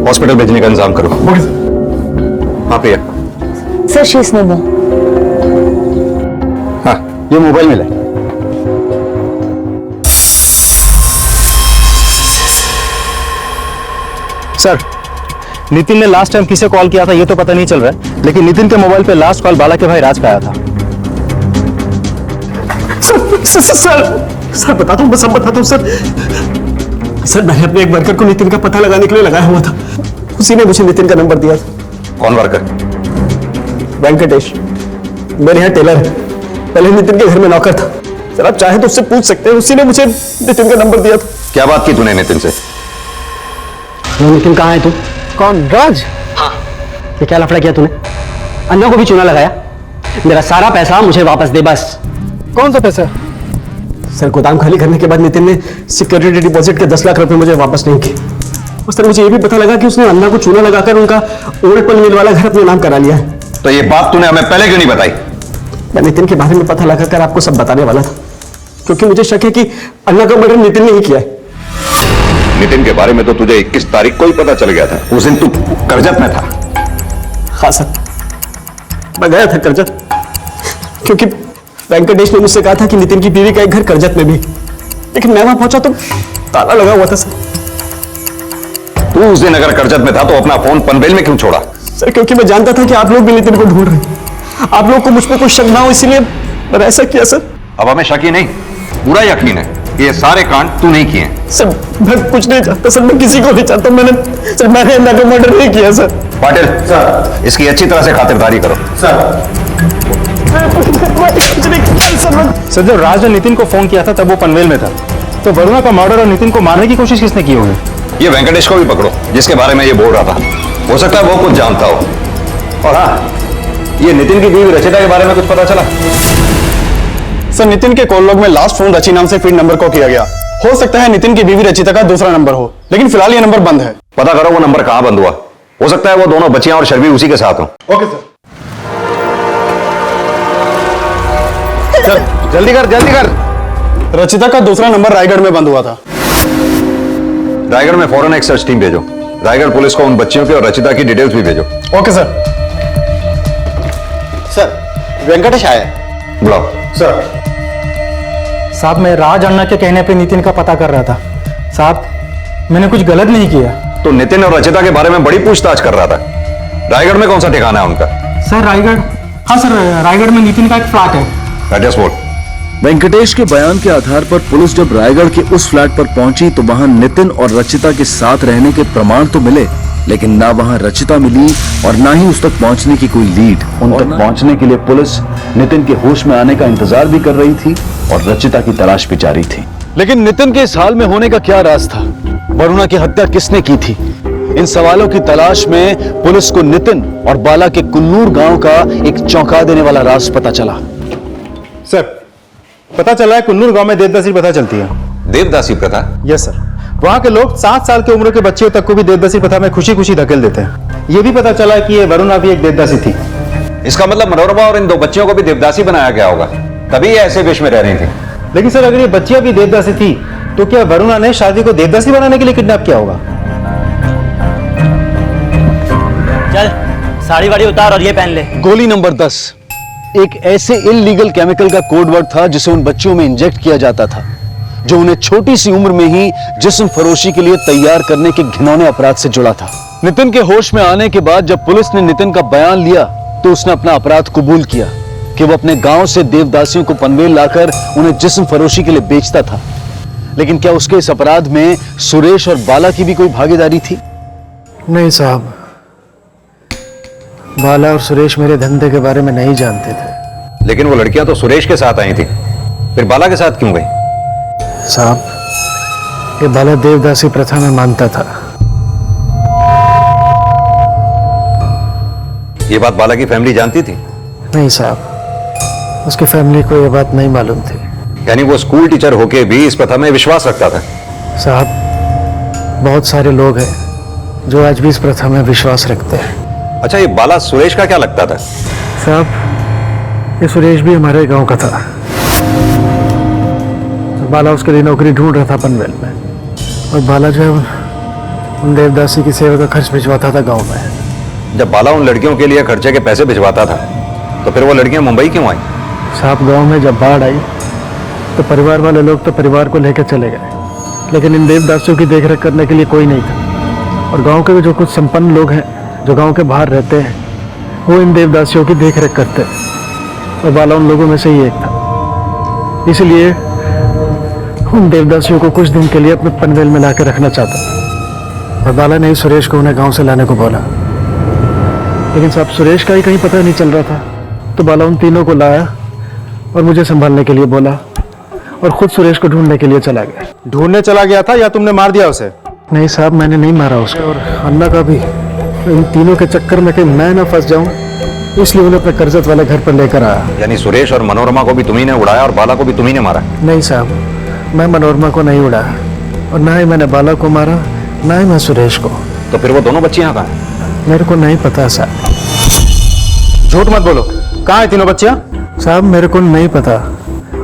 हॉस्पिटल भेजने का इंतजाम करो। Okay sir. हाँ प्रिया। सर शी इज नो मोर। हाँ, ये मोबाइल मिला। सर, नितिन ने लास्ट टाइम किसे कॉल किया था ये तो पता नहीं चल रहा है, लेकिन नितिन के मोबाइल पे लास्ट कॉल बाला के भाई राज का आया था। सर बताता हूँ, मैं सब बताता हूँ सर। सर, मैंने अपने एक वर्कर को नितिन का पता लगाने के लिए लगाया हुआ था। उसी ने मुझे नितिन का नंबर दिया था। कौन वर्कर? वेंकटेश, मेरे यहाँ टेलर है, पहले नितिन के घर में नौकर था। सर, आप चाहे तो उससे पूछ सकते हैं, उसी ने मुझे नितिन का नंबर दिया था। क्या बात की तूने नितिन से? नितिन कहाँ है तू? कौन? राज? हाँ। ये क्या लफड़ा किया तूने? अन्ना को भी चूना लगाया? मेरा सारा पैसा मुझे वापस दे बस। कौन सा पैसा? सर, गोदाम खाली करने के बाद नितिन ने सिक्योरिटी डिपॉजिट के 10 लाख रुपए मुझे वापस नहीं किए। और सर, मुझे ये भी पता लगा कि उसने अन्ना को चूना लगाकर उनका ओल्ड पनवेल वाला घर अपने नाम करा लिया है। तो ये बात तूने हमें पहले क्यों नहीं बताई? मैं नितिन के बारे में पता लगाकर आपको सब बताने वाला था, क्योंकि मुझे शक है कि अन्ना का मर्डर नितिन ने ही किया है। नितिन के बारे में तो तुझे 21 तारीख को ही पता चल गया था। उस दिन तू करजत में था। हाँ सर, मैं गया था करजत, क्योंकि वेंकटेश ने मुझसे कहा था कि नितिन की बीवी का एक घर करजत में भी, लेकिन मैं वहां पहुंचा तो ताला लगा हुआ था सर। तू उस दिन अगर करजत में था तो अपना फोन पनवेल में क्यों छोड़ा? सर, क्योंकि मैं जानता था कि आप लोग भी नितिन को ढूंढ रहे हैं। आप लोग को मुझ पर कोई शक ना हो, इसीलिए मैंने ऐसा किया सर। अब हमें शक ही नहीं, पूरा यकीन है कि ये सारे कांड तू नहीं किए। सर, मैं कुछ नहीं चाहता सर, मैं किसी को नहीं चाहता। मैंने अन्ना का मर्डर नहीं किया सर। पाटिल सर, इसकी अच्छी तरह से खातिरदारी करो। सर, जब राज ने नितिन को फोन किया था तब वो पनवेल में था, तो वरुणा का मर्डर और नितिन को मारने की कोशिश किसने की होगी? ये वेंकटेश को भी पकड़ो, जिसके बारे में ये बोल रहा था। हो सकता है वो कुछ जानता हो। और हाँ, ये नितिन की बीवी रचिता के बारे में कुछ पता चला? सर, नितिन के कॉल लॉग में लास्ट फोन रची नाम से फीड नंबर को किया गया। हो सकता है नितिन की बीवी रचिता का दूसरा नंबर हो, लेकिन फिलहाल ये नंबर बंद है। पता करो वो नंबर कहां बंद हुआ। हो सकता है वो दोनों बच्चियां और शर्वी उसी के साथ हो। Okay sir. चल, जल्दी कर। रचिता का दूसरा नंबर रायगढ़ में बंद हुआ था। रायगढ़ में फौरन एक सर्च टीम भेजो। रायगढ़ पुलिस को उन बच्चियों की और रचिता की डिटेल्स भी भेजो। Okay sir. सर, वेंकटेश आया है। बुलाओ। सर। साहब, मैं राज अन्ना के कहने पे नितिन का पता कर रहा था। साहब, मैंने कुछ गलत नहीं किया। तो नितिन और रचिता के बारे में बड़ी पूछताछ कर रहा था। रायगढ़ में कौन सा ठिकाना है उनका? सर, रायगढ़। हाँ सर, रायगढ़ में नितिन का एक फ्लैट है। एड्रेस बोल। वेंकटेश के बयान के आधार पर पुलिस जब रायगढ़ के उस फ्लैट पर पहुंची तो वहां नितिन और रचिता के साथ रहने के प्रमाण तो मिले, लेकिन ना वहां रचिता मिली और ना ही उस तक पहुंचने की कोई लीड। उन तक पहुंचने के लिए पुलिस नितिन के होश में आने का इंतजार भी कर रही थी और रचिता की तलाश भी जारी थी। लेकिन नितिन के इस हाल में होने का क्या राज था? वरुणा की हत्या किसने की थी? इन सवालों की तलाश में पुलिस को नितिन और बाला के कुन्नूर गांव का एक चौंका देने वाला राज पता चला। सर, पता चला है कुन्नूर गांव में देवदासी प्रथा चलती है। देवदासी प्रथा? Yes sir. वहां के लोग 7 साल की उम्र के बच्चियों तक को भी देवदासी प्रथा में खुशी खुशी धकेल देते हैं। ये भी पता चला कि ये वरुणा भी एक देवदासी थी। इसका मतलब मनोरमा और इन 2 बच्चियों को भी देवदासी बनाया गया होगा, तभी ये ऐसे वेश में रह रही थी। लेकिन सर, अगर ये बच्चियां भी देवदासी थी तो क्या वरुणा ने शादी को देवदासी बनाने के लिए किडनैप किया होगा? चल साड़ी वाड़ी उतार और ये पहन ले। गोली नंबर 10 एक ऐसे इल्लीगल केमिकल का कोड वर्ड था जिसे उन बच्चियों में इंजेक्ट किया जाता था, जो उन्हें छोटी सी उम्र में ही जिस्म फरोशी के लिए तैयार करने के घिनौने अपराध से जुड़ा था। नितिन के होश में आने के बाद जब पुलिस ने नितिन का बयान लिया तो उसने अपना अपराध कबूल किया कि वो अपने गांव से देवदासियों को पनवेल लाकर उन्हें जिस्म फरोशी के लिए बेचता था। लेकिन क्या उसके इस अपराध में सुरेश और बाला की भी कोई भागीदारी थी? नहीं साहब, बाला और सुरेश मेरे धंधे के बारे में नहीं जानते थे। लेकिन वो लड़कियां तो सुरेश के साथ आई थी, फिर बाला के साथ क्यों गई? साहब, ये बाला देवदासी प्रथा में मानता था। ये बात बाला की फैमिली जानती थी? नहीं साहब, उसकी फैमिली को ये बात नहीं मालूम थी। यानी वो स्कूल टीचर होके भी इस प्रथा में विश्वास रखता था? साहब, बहुत सारे लोग हैं जो आज भी इस प्रथा में विश्वास रखते हैं। अच्छा, ये बाला सुरेश का क्या लगता था? साहब, ये सुरेश भी हमारे गांव का था। तो बाला उसके लिए नौकरी ढूंढ रहा था पनवेल में, और बाला जो है उन देवदासी की सेवा का खर्च भिजवाता था गांव में। जब बाला उन लड़कियों के लिए खर्चे के पैसे भिजवाता था तो फिर वो लड़कियां मुंबई क्यों आई? साहब, गांव में जब बाढ़ आई तो परिवार वाले लोग तो परिवार को लेकर चले गए, लेकिन इन देवदासियों की देखरेख करने के लिए कोई नहीं था। और गांव के जो कुछ संपन्न लोग हैं जो गांव के बाहर रहते हैं, वो इन देवदासियों की देखरेख करते हैं, और बाला उन लोगों में से ही एक था। इसलिए उन देवदासियों को कुछ दिन के लिए अपने पनवेल में लाकर रखना चाहता था, और बाला ने ही सुरेश को उन्हें गांव से लाने को बोला। लेकिन साहब, सुरेश का ही कहीं पता नहीं चल रहा था, तो बाला उन तीनों को लाया और मुझे संभालने के लिए बोला, और खुद सुरेश को ढूंढने के लिए चला गया। ढूंढने चला गया था या तुमने मार दिया उसे? नहीं साहब, मैंने नहीं मारा उसको, और अन्ना का भी। इन तीनों के चक्कर में कहीं मैं ना फंस जाऊं, इसलिए उन्हें अपने कर्जत वाले घर पर लेकर आया। यानी सुरेश और मनोरमा को भी तुम्ही ने उड़ाया और बाला को भी तुम्ही ने मारा? नहीं साहब, मैं मनोरमा को नहीं उड़ाया, और ना ही मैंने बाला को मारा, ना ही मैं सुरेश को। तो फिर वो दोनों बच्चियां कहाँ हैं? मेरे को नहीं पता साहब। झूठ मत बोलो, कहाँ है तीनों बच्चियां? साहब, मेरे को नहीं पता,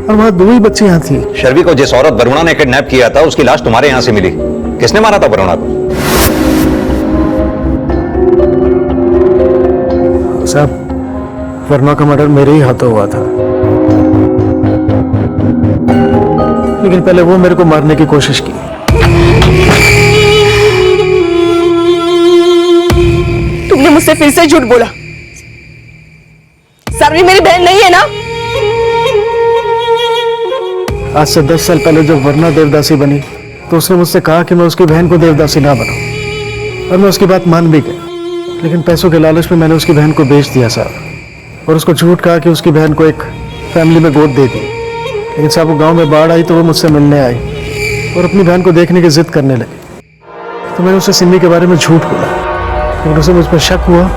और वहाँ दो ही बच्चियां थी। शर्वी को जिस औरत वरुणा ने किडनैप किया था उसकी लाश तुम्हारे यहाँ से मिली। किसने मारा था वरुणा को? साहब, वरुणा का मर्डर मेरे ही हाथों हुआ था, लेकिन पहले वो मेरे को मारने की कोशिश की। तुमने मुझसे फिर से झूठ बोला। सर्वी मेरी बहन नहीं है ना? आज से 10 साल पहले जब वरुणा देवदासी बनी तो उसने मुझसे कहा कि मैं उसकी बहन को देवदासी ना बनाऊं, और मैं उसकी बात मान भी गया। लेकिन पैसों के लालच में मैंने उसकी बहन को बेच दिया साहब, और उसको झूठ कहा कि उसकी बहन को एक फैमिली में गोद दे दी। लेकिन साहब, वो गांव में बाढ़ आई तो वो मुझसे मिलने आई और अपनी बहन को देखने की जिद करने लगी। तो मैंने उसे सिमी के बारे में झूठ बोला, लेकिन उसे मुझ पर शक हुआ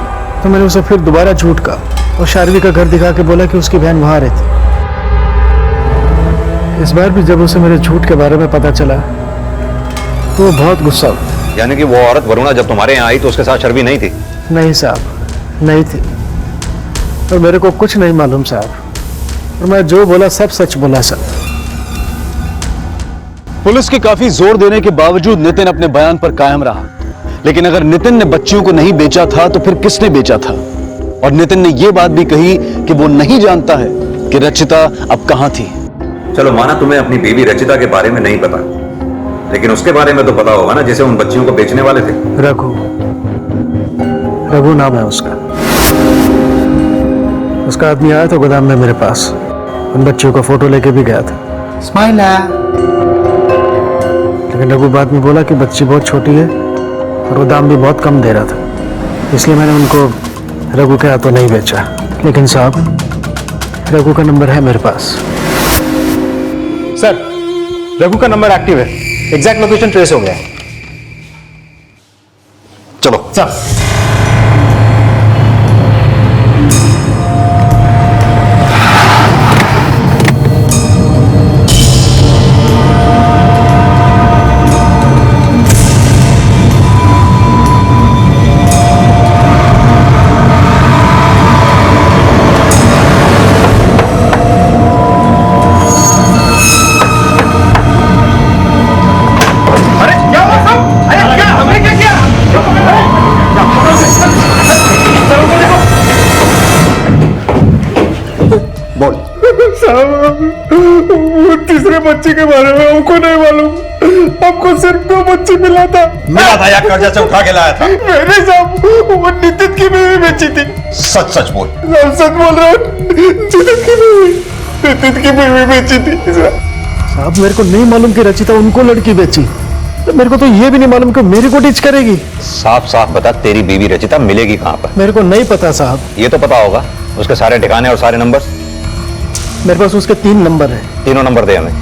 तो मैंने उसे फिर दोबारा झूठ कहा और शार्वी का घर दिखा के बोला कि उसकी बहन वहां रहती। इस बार भी जब उसे मेरे झूठ के बारे में पता चला तो वो बहुत गुस्सा हुआ। यानी कि वो औरत वरुणा जब तुम्हारे यहाँ आई तो उसके साथ शर्वी नहीं थी? नहीं साहब, नहीं थी, और मेरे को कुछ नहीं मालूम साहब, और मैं जो बोला सब सच बोला साहब। पुलिस के काफी जोर देने के बावजूद नितिन अपने बयान पर कायम रहा। लेकिन अगर नितिन ने बच्चियों को नहीं बेचा था तो फिर किसने बेचा था? और नितिन ने यह बात भी कही कि वो नहीं जानता है कि रचिता अब कहां थी। चलो माना तुम्हें अपनी बीवी रचिता के बारे में नहीं पता, लेकिन उसके बारे में तो पता होगा ना, जिसे उन बच्चियों को बेचने वाले थे। रघु नाम है उसका। उसका आदमी आया था गोदाम में मेरे पास, उन बच्चियों का फोटो लेके भी गया था। स्माइला। लेकिन रघु बाद में बोला कि बच्ची बहुत छोटी है और वो दाम भी बहुत कम दे रहा था, इसलिए मैंने उनको रघु के हाथों नहीं बेचा। लेकिन साहब, रघु का नंबर है मेरे पास। सर, रघु का नंबर एक्टिव है, एग्जैक्ट लोकेशन ट्रेस हो गया है। चलो सर। अरे क्या हुआ सब? अरे क्या हमने क्या किया? बोल। साहब, वो तीसरे बच्चे के बारे में हमको नहीं मालूम। हमको सिर्फ 2 बच्चे मिला था। मिला था या कर्जा से उठा के लाया था? मैंने साहब वो नितिन की बीवी बेची थी। सच सच बोल। साहब सच बोल रहा हूँ, नितिन की बीवी बेची थी। साहब मेरे को नहीं मालूम कि रचिता उनको लड़की बेची। मेरे को तो ये भी नहीं मालूम कि मेरे को टीच करेगी। साफ साफ बता, तेरी बीवी रचिता मिलेगी कहाँ पर? मेरे को नहीं पता साहब। ये तो पता होगा, उसके सारे ठिकाने और सारे नंबर। मेरे पास उसके 3 नंबर है। तीनों नंबर दे हमें।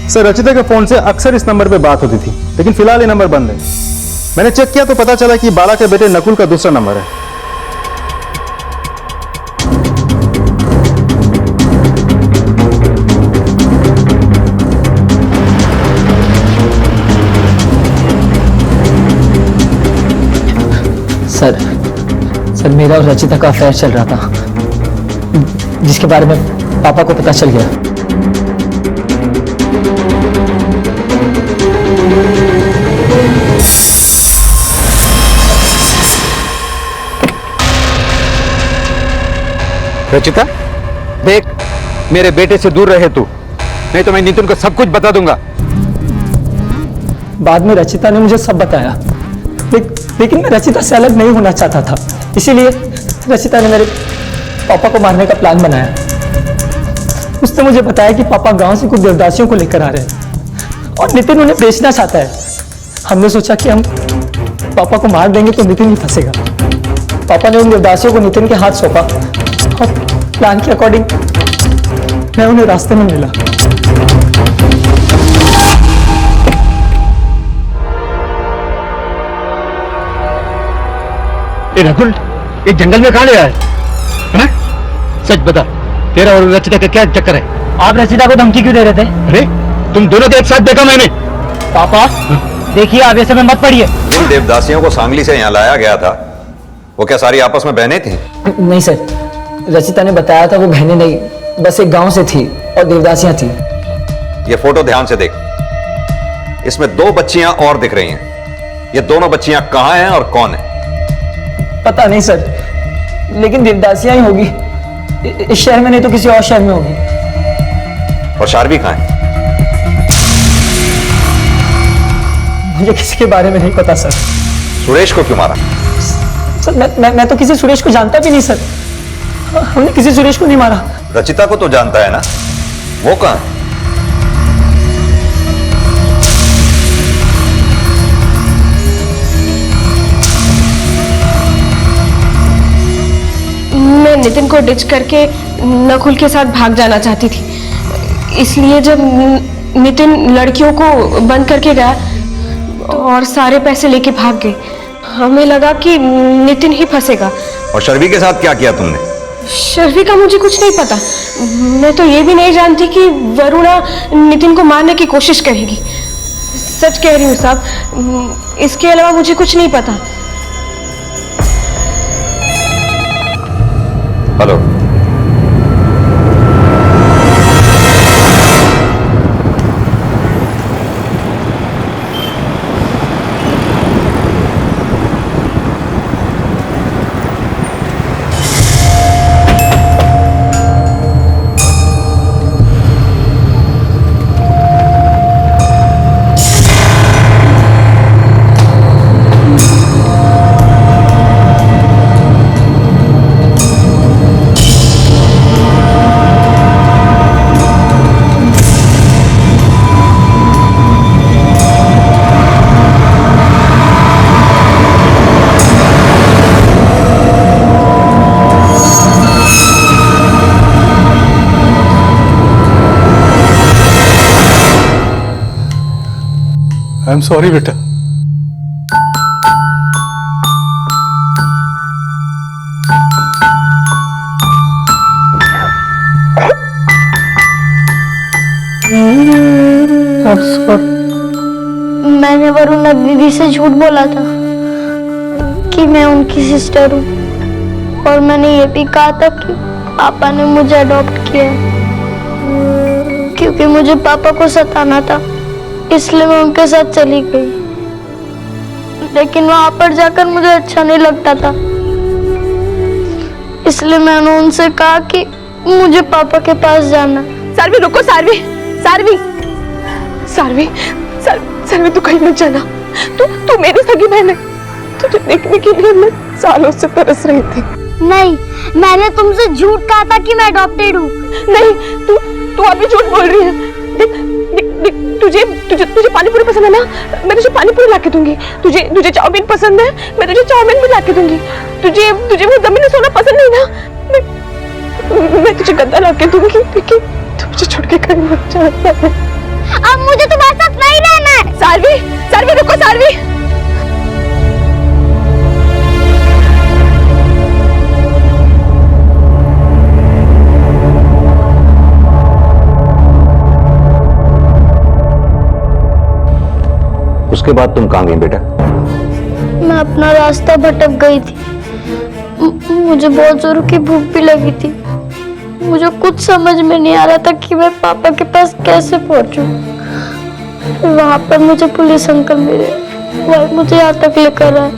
सर, रचिता के फोन से अक्सर इस नंबर पे बात होती थी, लेकिन फिलहाल ये नंबर बंद है। मैंने चेक किया तो पता चला कि बाला के बेटे नकुल का दूसरा नंबर है। सर मेरा और रचिता का अफेयर चल रहा था, जिसके बारे में पापा को पता चल गया। रचिता, देख, मेरे बेटे से दूर रहे तू, नहीं तो मैं नितिन को सब कुछ बता दूंगा। बाद में रचिता ने मुझे सब बताया, लेकिन मैं रचिता से अलग नहीं होना चाहता था। इसीलिए रचिता ने मेरे पापा को मारने का प्लान बनाया। उसने मुझे बताया कि पापा गांव से कुछ देवदासियों को लेकर आ रहे हैं और नितिन उन्हें बेचना चाहता है। हमने सोचा कि हम पापा को मार देंगे तो नितिन ही फंसेगा। पापा ने उन देवदासियों को नितिन के हाथ सौंपा और प्लान के अकॉर्डिंग मैं उन्हें रास्ते में मिला। नकुल, ये जंगल में कहाँ ले आया है? सच बता, तेरा और रचिता का क्या चक्कर है? आप रचिता को धमकी क्यों दे रहे थे? अरे तुम दोनों को एक साथ देखा मैंने। पापा देखिए, आप ऐसे में मत पड़िए। जिन देवदासियों को सांगली से यहाँ लाया गया था, वो क्या सारी आपस में बहनें थी? नहीं सर, रचिता ने बताया था वो बहनें नहीं, बस एक गांव से थी और देवदासियां थी। ये फोटो ध्यान से देख, इसमें 2 बच्चियां और दिख रही हैं। ये दोनों बच्चियां कहाँ हैं और कौन है? पता नहीं सर, लेकिन देवदासियां ही होगी। इस शहर में नहीं तो किसी और शहर में होगी। और शार्वी कहाँ है? मुझे किसी के बारे में नहीं पता सर। सुरेश को क्यों मारा? सर मैं तो किसी सुरेश को जानता भी नहीं सर। हमने किसी सुरेश को नहीं मारा। रचिता को तो जानता है ना, वो कहाँ है? मैं नितिन को डिच करके नकुल के साथ भाग जाना चाहती थी, इसलिए जब नितिन लड़कियों को बंद करके गया और सारे पैसे लेके भाग गए, हमें लगा कि नितिन ही फंसेगा। और शर्वी के साथ क्या किया तुमने? शर्वी का मुझे कुछ नहीं पता। मैं तो ये भी नहीं जानती कि वरुणा नितिन को मारने की कोशिश करेगी। सच कह रही हूँ साहब, इसके अलावा मुझे कुछ नहीं पता। हेलो, आई एम सॉरी बेटा। मैंने वरुणा दीदी से झूठ बोला था कि मैं उनकी सिस्टर हूँ, और मैंने ये भी कहा था कि पापा ने मुझे अडॉप्ट किया है। क्योंकि मुझे पापा को सताना था, इसलिए मैं उनके साथ चली गई। लेकिन वहां पर जाकर मुझे अच्छा नहीं लगता था, इसलिए मैंने उनसे कहा कि मुझे पापा के पास जाना। सारवी रुको, सारवी सारवी सारवी सारवी तू कहीं मत जाना। तू मेरी सगी बहन है, तुझे देखने के लिए मैं सालों से तरस रही थी। नहीं, मैंने तुमसे झूठ कहा था कि मैं अडॉप्टेड हूँ। नहीं, तू अभी झूठ बोल रही है। देख तुझे पानी पूरी पसंद है ना, मैं तुझे पानी पूरी ला के दूंगी। तुझे चाउमीन पसंद है, मैं तुझे चाउमीन भी ला के दूंगी। तुझे वो जमीन में सोना पसंद नहीं ना, मैं तुझे गद्दा ला के दूंगी, लेकिन तू मुझे छोड़ के कहीं मत जाना। अब मुझे तुम्हारे साथ नहीं रहना है। सारवी रुको, सारवी। उसके बाद तुम कहाँ गई बेटा? मैं अपना रास्ता भटक गई थी। मुझे बहुत जोर की भूख भी लगी थी। मुझे कुछ समझ में नहीं आ रहा था कि मैं पापा के पास कैसे पहुंचूं। वहां पर मुझे पुलिस अंकल मिले, वह मुझे यहाँ तक लेकर आए।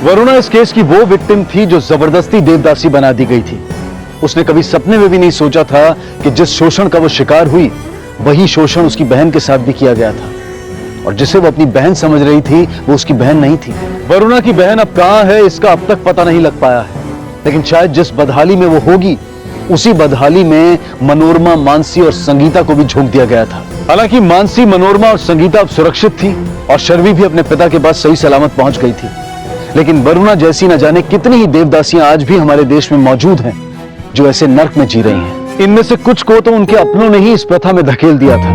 वरुणा इस केस की वो विक्टिम थी जो जबरदस्ती देवदासी बना दी गई थी। उसने कभी सपने में भी नहीं सोचा था कि जिस शोषण का वो शिकार हुई, वही शोषण उसकी बहन के साथ भी किया गया था, और जिसे वो अपनी बहन समझ रही थी वो उसकी बहन नहीं थी। वरुणा की बहन अब कहां है इसका अब तक पता नहीं लग पाया है, लेकिन शायद जिस बदहाली में वो होगी, उसी बदहाली में मनोरमा, मानसी और संगीता को भी झोंक दिया गया था। हालांकि मानसी, मनोरमा और संगीता अब सुरक्षित थी और शर्वी भी अपने पिता के पास सही सलामत पहुंच गई थी, लेकिन वरुणा जैसी न जाने कितनी ही देवदासियां आज भी हमारे देश में मौजूद हैं जो ऐसे नर्क में जी रही हैं। इनमें से कुछ को तो उनके अपनों ने ही इस प्रथा में धकेल दिया था,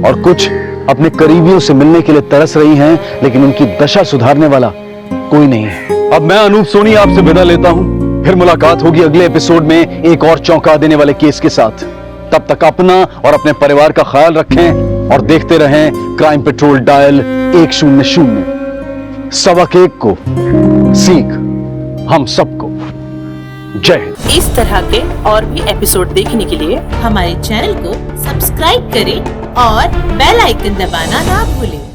और कुछ अपने करीबियों से मिलने के लिए तरस रही हैं, लेकिन उनकी दशा सुधारने वाला कोई नहीं है। अब मैं अनूप सोनी आपसे विदा लेता हूं, फिर मुलाकात होगी अगले एपिसोड में एक और चौंका देने वाले केस के साथ। तब तक अपना और अपने परिवार का ख्याल रखें और देखते रहें क्राइम पेट्रोल डायल 100। सबक एक को सीख हम सबको। जय हिंद। इस तरह के और भी एपिसोड देखने के लिए हमारे चैनल को सब्सक्राइब करें और बेल आइकन दबाना ना भूलें।